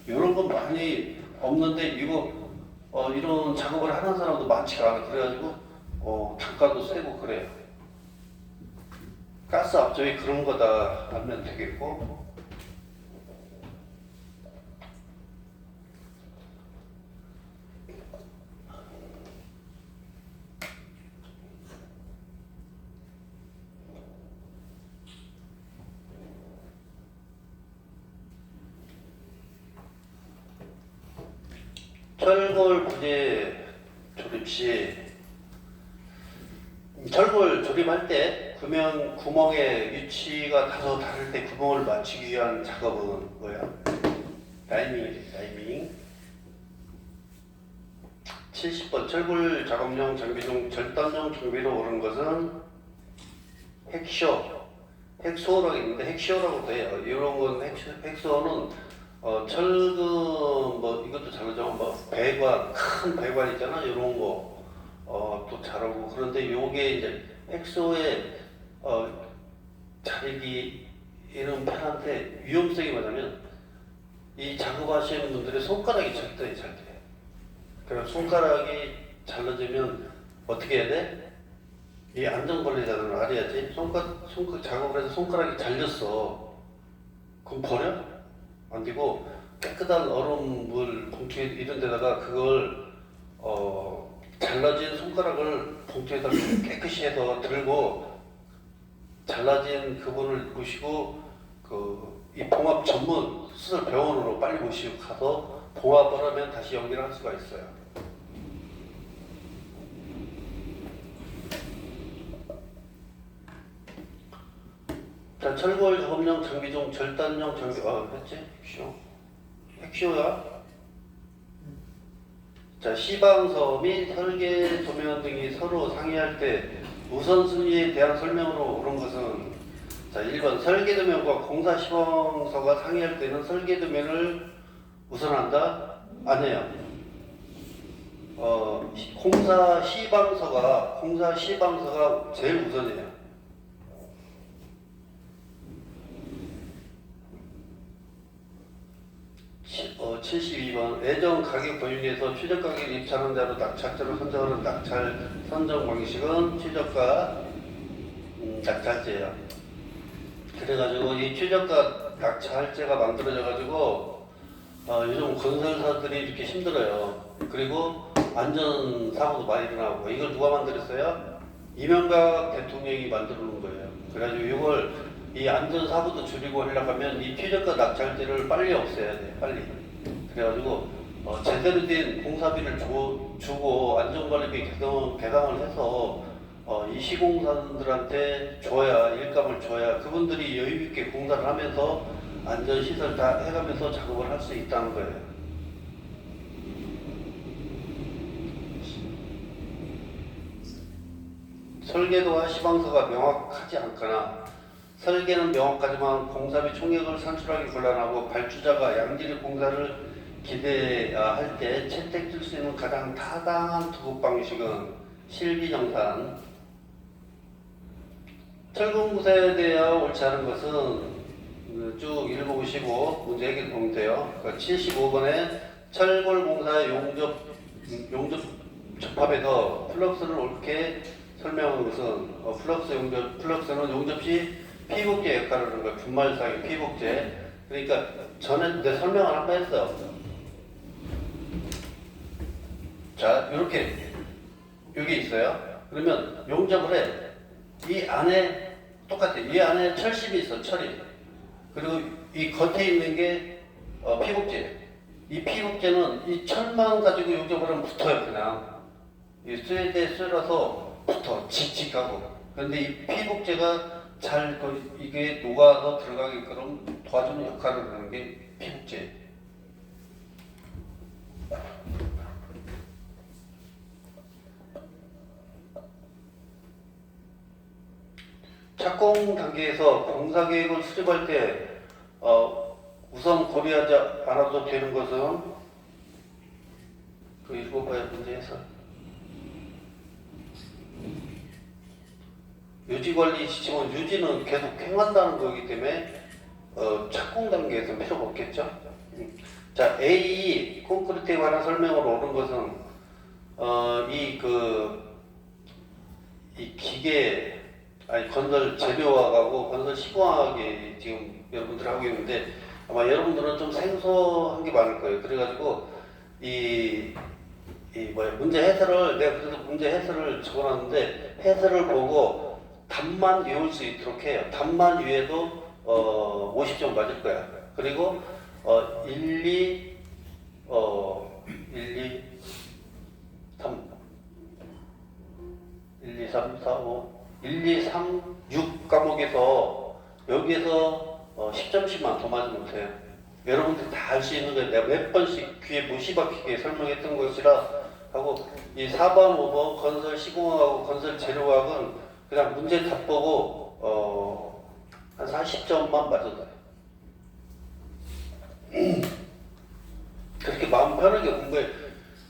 이런 건 많이 없는데 이거 이런 작업을 하는 사람도 많지가 않아. 그래가지고 단가도 세고 그래요. 가스 압적이 그런 거다 하면 되겠고. 철골 부재 조립 시 철골 조립할 때 구멍의 위치가 다소 다를 때 구멍을 맞추기 위한 작업은 뭐야? 라이밍이지, 라이밍. 70번 철골 작업용 장비 중 절단용 장비로 오른 것은 핵쇼라고 있는데 핵쇼라고 돼요. 이런 건 핵쇼는 철근 뭐 이것도 잘하죠. 뭐 배관 큰 배관 있잖아. 이런 거 또 잘하고 그런데 요게 이제 핵소에 자르기 이런 편한데 위험성이 뭐냐면 이 작업하시는 분들의 손가락이 절대 잘 돼. 그럼 손가락이 잘라지면 어떻게 해야 돼? 이 안전관리자들은 알아야지. 손가락 작업을 해서 손가락이 잘렸어. 그럼 버려? 안 되고 깨끗한 얼음물 봉투 이런 데다가 그걸 잘라진 손가락을 봉투에다 깨끗이 해서 들고 잘라진 그분을 모시고 이 봉합 전문 수술 병원으로 빨리 모시고 가서 봉합을 하면 다시 연기를 할 수가 있어요. 자, 철골 작업용 장비 중 절단용 장비 했지? 핵쇼야. 자, 시방서 및 설계 도면 등이 서로 상의할 때 우선순위에 대한 설명으로 옳은 것은 자, 1번 설계 도면과 공사 시방서가 상의할 때는 설계 도면을 우선한다? 아니에요. 공사 시방서가 제일 우선이에요. 72번 애정 가격 권유에서 최저가격 입찰한 자로 낙찰자로 선정하는 낙찰 선정 방식은 최저가 낙찰제예요. 그래가지고 이 최저가 낙찰제가 만들어져 가지고 요즘 건설사들이 이렇게 힘들어요. 그리고 안전사고도 많이 일어나고. 이걸 누가 만들었어요? 이명박 대통령이 만들어 놓은 거예요. 그래가지고 이걸 이 안전사고도 줄이고 하려고 하면 이 최저가 낙찰제를 빨리 없애야 돼. 빨리. 그래가지고 제대로 된 공사비를 주고 안전관리비 개강을 해서 이 시공사들한테 줘야, 일감을 줘야 그분들이 여유있게 공사를 하면서 안전시설 다 해가면서 작업을 할 수 있다는 거예요. 설계도와 시방서가 명확하지 않거나 설계는 명확하지만 공사비 총액을 산출하기 곤란하고 발주자가 양질의 공사를 기대할 때 채택될 수 있는 가장 타당한 투급 방식은 실비정산. 철근구사에 대하여 옳지 않은 것은 쭉 읽어보시고 문제 해결 보면 돼요. 그러니까 75번에 철골공사 용접 접합에서 플럭스를 옳게 설명한 것은 플럭스는 용접 시 피복제 역할을 하는 거예요. 분말상의 피복제. 그러니까 전에 내 설명을 한번 했어요. 자, 이렇게 여기 있어요. 그러면 용접을 해. 이 안에 똑같아. 이 안에 철심이 있어. 철이. 그리고 이 겉에 있는 게 피복제. 이 피복제는 이 철만 가지고 용접을 하면 붙어요. 그냥 이 쇠대 쇠라서 붙어. 칙칙하고. 그런데 이 피복제가 잘 이게 녹아서 들어가게끔 도와주는 역할을 하는 게 피복제. 착공 단계에서 공사 계획을 수립할 때 우선 고려하지 않아도 되는 것은 그 읽어봐야 문제에서 유지관리 지침은 유지는 계속 행한다는 거기 때문에 착공 단계에서 필요가 없겠죠. 자, A 콘크리트에 관한 설명으로 옳은 것은 이 기계 건설 재료화하고 건설 시공학이 지금 여러분들 하고 있는데 아마 여러분들은 좀 생소한 게 많을 거예요. 그래가지고 문제 해설을 내가 그래서 문제 해설을 적어놨는데 해설을 보고 답만 외울 수 있도록 해요. 답만 외워도 50점 맞을 거야. 그리고 1, 2, 3, 6 과목에서 여기에서 10점씩만 더 맞으면 돼요. 여러분들이 다 알 수 있는 거예요. 내가 몇 번씩 귀에 못이 박히게 설명했던 것이라 하고 이 4번, 5번 건설 시공학하고 건설 재료학은 그냥 문제 답 보고 한 40점만 맞아도 돼요. 그렇게 마음 편하게 공부해.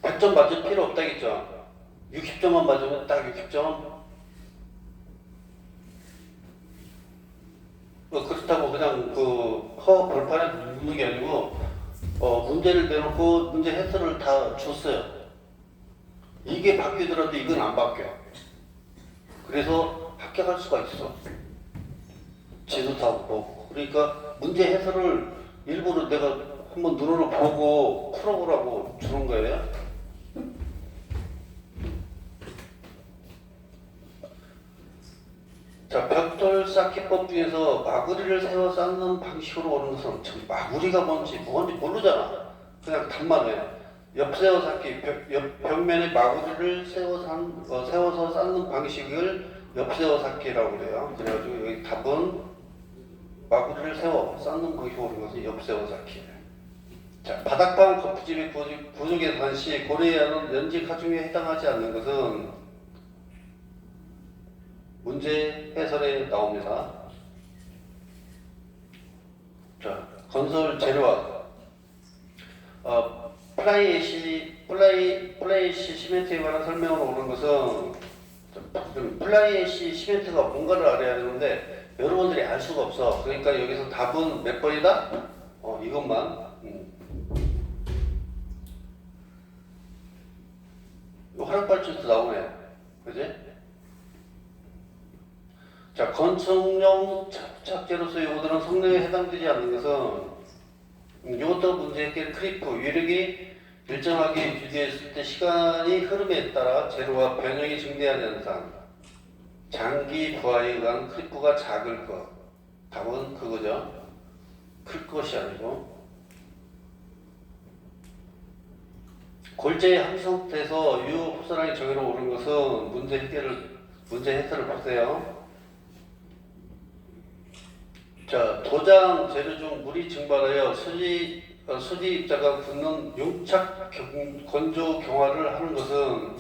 100점 맞을 필요 없다겠죠. 60점만 맞으면 딱 60점. 그렇다고 그냥 벌판에 묻는 게 아니고 문제를 내놓고 문제 해설을 다 줬어요. 이게 바뀌더라도 이건 안 바뀌어요. 그래서 합격할 수가 있어. 지도도 보고. 그러니까 문제 해설을 일부러 내가 한번 눈으로 보고 풀어보라고 주는 거예요. 자, 벽돌 쌓기법 중에서 마구리를 세워 쌓는 방식으로 오는 것은 참 마구리가 뭔지 모르잖아. 그냥 답만 해. 옆세워 쌓기, 벽면에 마구리를 세워서 쌓는 방식을 옆세워 쌓기라고 그래요. 그래가지고 여기 답은 마구리를 세워 쌓는 방식으로 오는 것은 옆세워 쌓기. 자, 바닥방 거푸집이 부족에 당시 고려하는 연직 하중에 해당하지 않는 것은 문제 해설에 나옵니다. 자, 건설 재료학. 플라이애쉬 시멘트에 관한 설명으로 오는 것은 플라이애쉬 시멘트가 뭔가를 알아야 되는데 여러분들이 알 수가 없어. 그러니까 여기서 답은 몇 번이다? 이것만. 화력발전소 나오네. 그지? 자, 건축용 착재로서 요구되는 성능에 해당되지 않는 것은 이것도 문제 해결 크리프 위력이 일정하게 유지했을 때 시간이 흐름에 따라 재료와 변형이 증대하는 현상. 장기 부하에 의한 크리프가 작을 것. 답은 그거죠. 클 것이 아니고. 골재의 함성태에서 유효 흡수량이 정의로 오른 것은 문제 해설을 보세요. 자, 도장 재료 중 물이 증발하여 수지 입자가 붙는 용착 건조 경화를 하는 것은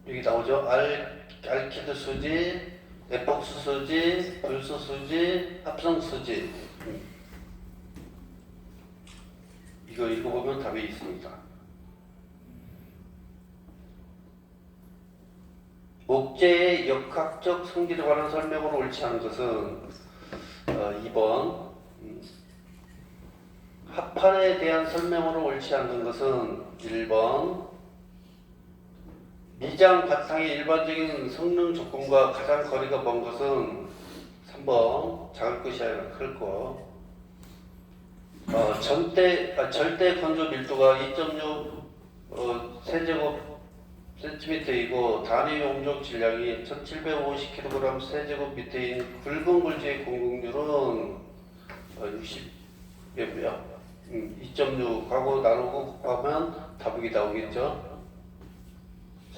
여기 나오죠. 알키드 수지, 에폭스 수지, 불소 수지, 합성 수지. 이거 읽어보면 답이 있습니다. 목재의 역학적 성질에 관한 설명으로 옳지 않은 것은 2번 합판에 대한 설명으로 옳지 않은 것은 1번 미장 바탕의 일반적인 성능 조건과 가장 거리가 먼 것은 3번 작을 것이 아니라 클 것. 절대 건조 밀도가 2.6 세제곱 센티미터이고 단위 용적 질량이 1750kg 세제곱미터인 굵은 골재의 공급률은 2.6하고 나누고 곱하면 답이 나오겠죠.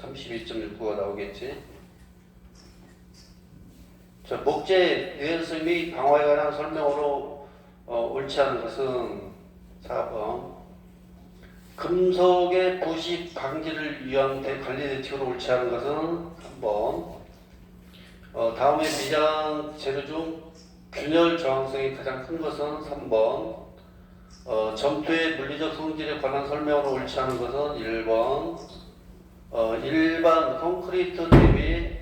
32.69가 나오겠지. 자, 목재 유연성 및 방화에 관한 설명으로 옳지 않은 것은 4번 금속의 부식 방지를 위한 관리 대책으로 옳지 않은 것은 3번 다음에 미장 재료 중 균열 저항성이 가장 큰 것은 3번 점토의 물리적 성질에 관한 설명으로 옳지 않은 것은 1번 일반 콘크리트 대비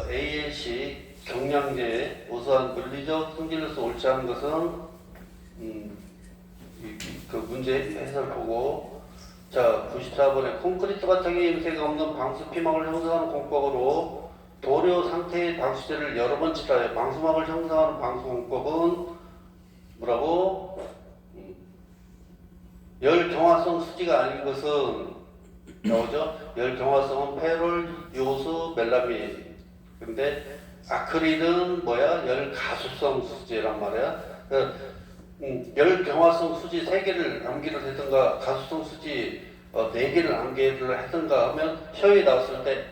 ALC 경량제의 우수한 물리적 성질로서 옳지 않은 것은 그 문제 해설 보고 자 94번에 콘크리트 바탕에 임새가 없는 방수 피막을 형성하는 공법으로 도료 상태의 방수제를 여러 번 칠하여 방수막을 형성하는 방수 공법은 뭐라고? 열 경화성 수지가 아닌 것은 나오죠? 열 경화성은 페롤, 요소, 멜라민. 근데 아크릴은 뭐야? 열 가수성 수지란 말이야. 열 경화성 수지 3개를 암기를 하든가 가수성 수지 4개를 암기를 하든가 하면 시험에 나왔을 때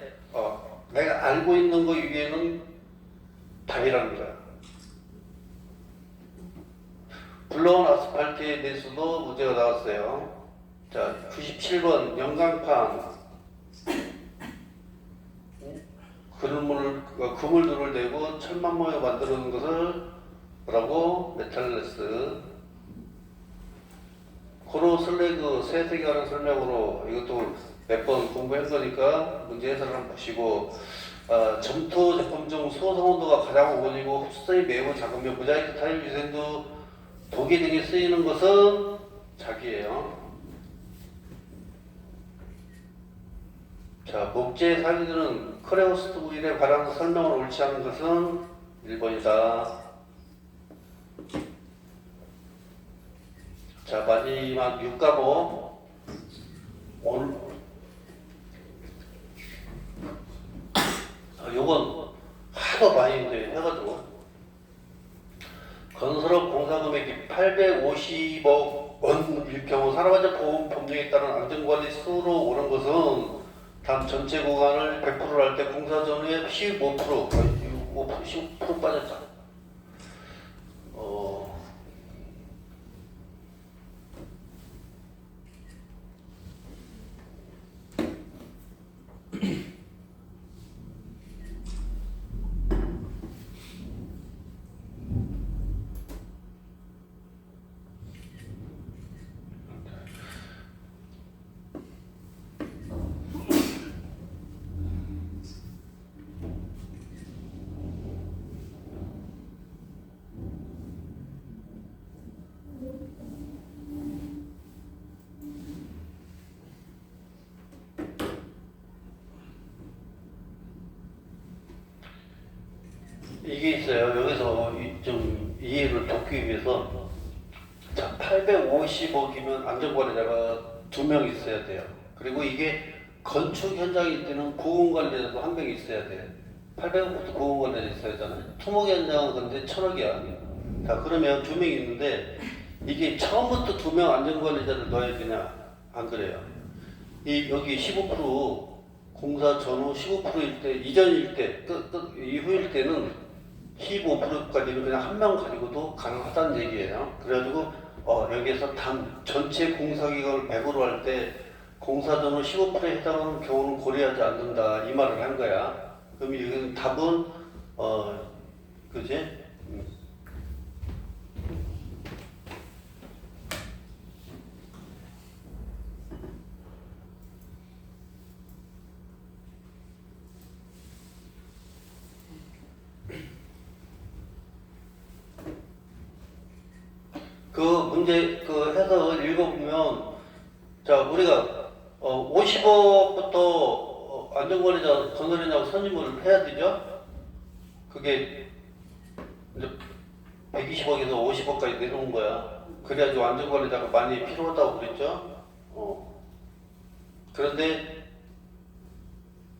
내가 알고 있는 거 위에는 답이라는 거야. 불러온 아스팔트의 내수도 문제가 나왔어요. 자, 97번 연강판 그물들을 대고 철만 모여 만드는 것을 뭐라고? 메탈레스. 고로 슬래그 세세기 관한 설명으로 이것도 몇 번 공부한 거니까 문제 해설을 한번 보시고 점토 제품 중 소성온도가 가장 오건이고 흡수성이 매우 작으며 모자이크 타일 유생도 도기 등이 쓰이는 것은 작이에요. 자, 목재 사기들은 크레오스트 구일에 관한 설명을 옳지 않은 것은 1번이다. 자, 마지막 6과목 요건 하도 많이 이제 해가지고 건설업 공사 금액이 850억 원일 경우 산업안전 보험 법령에 따른 안전관리 수로 오른 것은 단 전체 구간을 100%를 할 때 공사 전후에 15% 빠졌다. 이게 있어요. 여기서 좀 이해를 돕기 위해서 자 850억이면 안전관리자가 2명 있어야 돼요. 그리고 이게 건축 현장일 때는 고공관리자도 1명 있어야 돼. 800억부터 고공관리자 있어야 하잖아요. 토목 현장은 근데 1000억이야. 자 그러면 2명 있는데 이게 처음부터 2명 안전관리자를 넣어야 되냐? 안 그래요. 이 여기 15% 공사 전후 15%일 때, 이전일 때, 이후일 때는 15%까지는 그냥 1명 가지고도 가능하다는 얘기예요. 그래가지고 여기에서 전체 공사기간을 100으로 할 때 공사 전후 15%에 해당하는 경우는 고려하지 않는다 이 말을 한 거야. 그럼 여기는 답은 그지? 그 문제 그 해석을 읽어보면 자 우리가 50억부터 안전관리자 건설인하고 선임을 해야 되죠. 그게 이제 120억에서 50억까지 내려온 거야. 그래야지 안전관리자가 많이 필요하다고 그랬죠. 그런데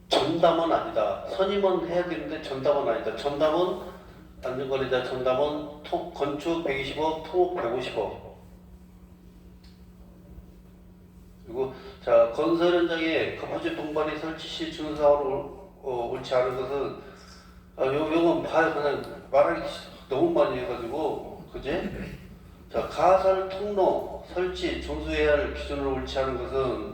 전담은 아니다. 선임은 해야 되는데 전담은 아니다. 전담은 안전관리자 전담은 건축 120억, 토목 150억. 그리고 자 건설 현장에 거푸집 동반이 설치 시 준사로 옳지 않은 것은 요건 봐요. 그냥 말하기 너무 많이 해가지고 그지? 자 가설 통로 설치 준수해야 할 기준으로 옳지 않은 것은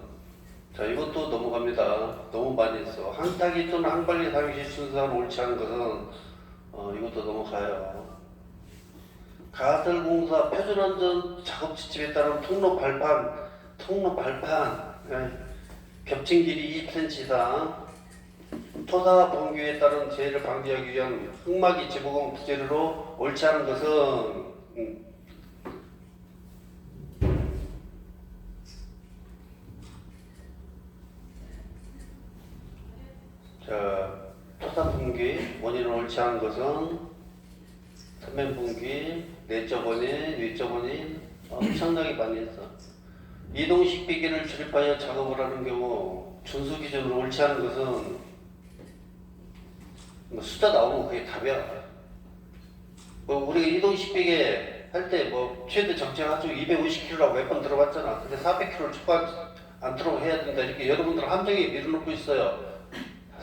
자 이것도 넘어갑니다. 너무 많이 했어. 항타기 또는 항발리 사용 시 준수하로 옳지 않은 것은 이것도 넘어가요. 가설공사 표준안전 작업 지침에 따른 통로 발판 겹친 길이 20cm 이상 토사 붕괴에 따른 재해를 방지하기 위한 흙막이 지붕 부재료로 옳지 않은 것은 자 토사 붕괴 원인은 옳지 않은 것은 서면 붕괴 내적 원인, 외적 원인 엄청나게 많이 했어. 이동식 비계를 출입하여 작업을 하는 경우 준수 기준으로 옳지 않은 것은 뭐 숫자 나오면 그게 답이야. 뭐 우리가 이동식 비계 할 때 뭐 최대 적정하죠. 250kg라고 몇 번 들어봤잖아. 근데 400kg를 초과 않도록 해야 된다. 이렇게 여러분들 함정에 밀어놓고 있어요.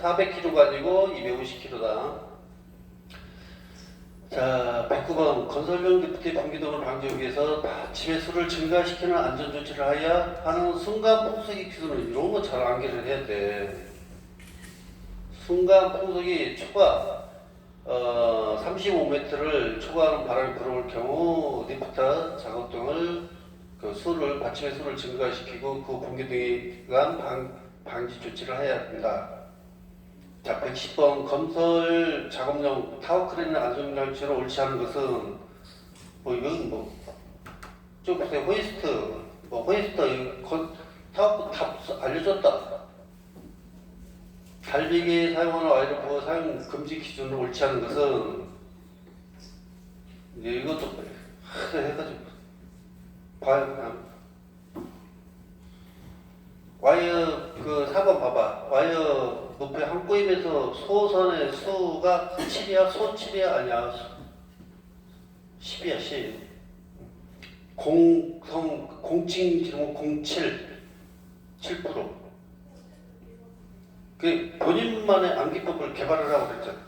400kg가 아니고 250kg다. 자, 109번 건설용 리프트의 붕괴 등을 방지하기 위해서 아침에 수를 증가시키는 안전조치를 하여 하는 순간 풍속의 기준은 이런 거 잘 암기를 해야 돼. 순간 풍속이 초과 35m를 초과하는 바람이 불어올 경우 리프트 작업 등을 그 수를 받침의 수를 증가시키고 그 붕괴 등에 의한 방지 조치를 해야 된다. 자, 110번 건설 작업용 타워크레인 안전장치로 옳지 않은 것은 뭐 이건 좀 보세요. 호이스트 타워 다 알려줬다. 달리기에 사용하는 와이어프 사용 금지 기준으로 옳지 않은 것은 이제 이것도 해가지고 봐요. 그냥 와이어 그 4번 봐봐. 와이어 높이 한 꼬임에서 소선의 수가 7이야? 소 7이야? 아니야? 10이야 10. 공칭 지르면 7%. 그 본인만의 암기법을 개발을 하고 그랬잖아.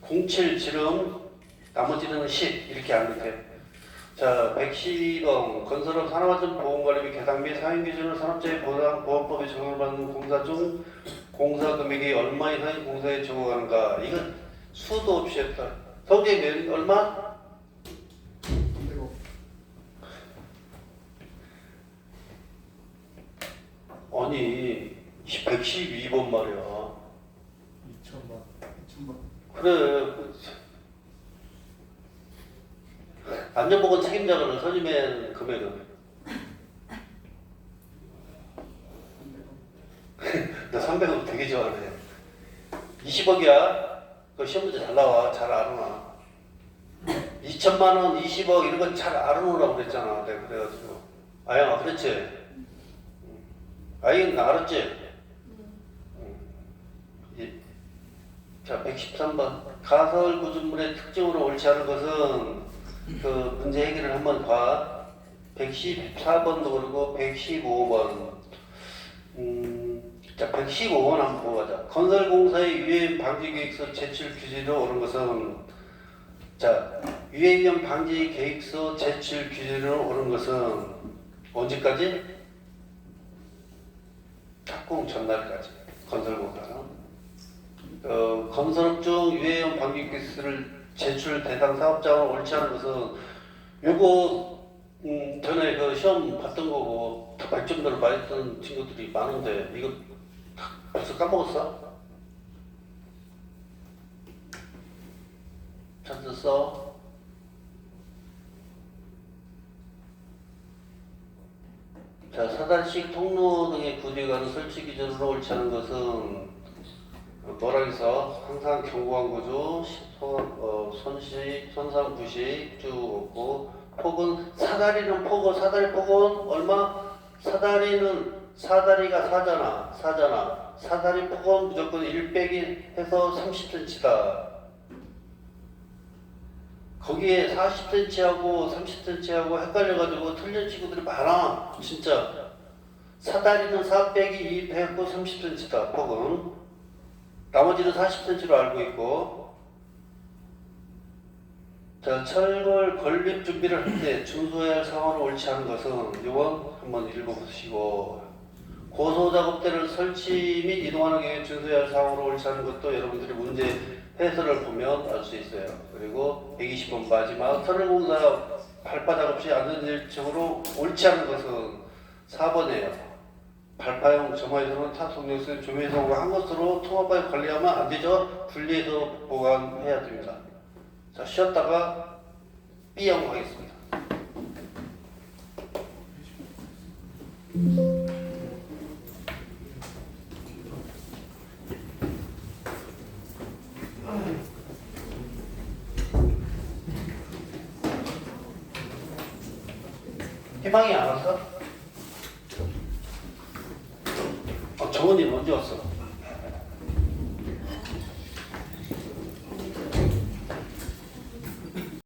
공칠 지름 나머지는 10 이렇게 하면 돼. 자, 110번 건설업 산업안전보험관리 및 개상 및 사용기준을 산업재해보험법에 적용을 받는 공사 중 공사 금액이 얼마 이상의 공사에 적용하는가. 이건 수도 없이 했다. 성적이 얼마? 100억. 아니 112번 말이야. 2천만. 그래. 안전보건 책임자를 선임한 금액은 나 300원 되게 좋아하네. 20억이야. 그 시험 문제 잘 나와. 잘 알아놔. 2천만 원, 20억 이런 건 잘 알아놓으라고 그랬잖아. 내가 그래가지고. 아영아, 그렇지? 아영은 알았지? 자, 113번. 가설 구조물의 특징으로 옳지 않은 것은 그 문제 해결을 한번 봐. 114번도 그러고 115번. 자, 115번 한번 보고 가자. 건설공사의 유해인 방지 계획서 제출 규제로 오른 것은 자, 유해인 방지 계획서 제출 규제로 오른 것은 언제까지? 착공 전날까지. 건설공사는. 건설업 중 유해인 방지 계획서를 제출 대상 사업장으로 옳지 않은 것은 요거 전에 그 시험 봤던 거고 다 100점대로 맞았던 친구들이 많은데 이거 벌써 까먹었어? 찾았어? 자, 사단식 통로 등의 구조관은 설치 기준으로 옳지 않은 것은 뭐라 해서 항상 견고한 구조, 손실, 손상 부식 쭉 없고 폭은 사다리는 폭은 사다리 폭은 얼마? 사다리가 4잖아. 사다리 폭은 무조건 1 빼기 해서 30cm다. 거기에 40cm하고 30cm하고 헷갈려가지고 틀린 친구들이 많아. 진짜. 사다리는 4 빼기 2 해갖고 30cm다. 폭은. 나머지는 40cm로 알고 있고. 자, 철골 건립 준비를 할 때 준수해야 할 상황으로 옳지 않은 것은 이건 한번 읽어보시고 고소 작업대를 설치 및 이동하는 경우에 준수해야 할 상황으로 옳지 않은 것도 여러분들이 문제 해설을 보면 알 수 있어요. 그리고 120번 마지막 터널공사 발파 작업 시 안전질적으로 옳지 않은 것은 4번이에요. 발파용 점화에서는 타속력을 조미해서 한 것으로 통합하여 관리하면 안 되죠. 분리해서 보관해야 됩니다. 자, 쉬었다가 B형 하겠습니다. 희망이 안 왔어? 정은이는 언제 왔어?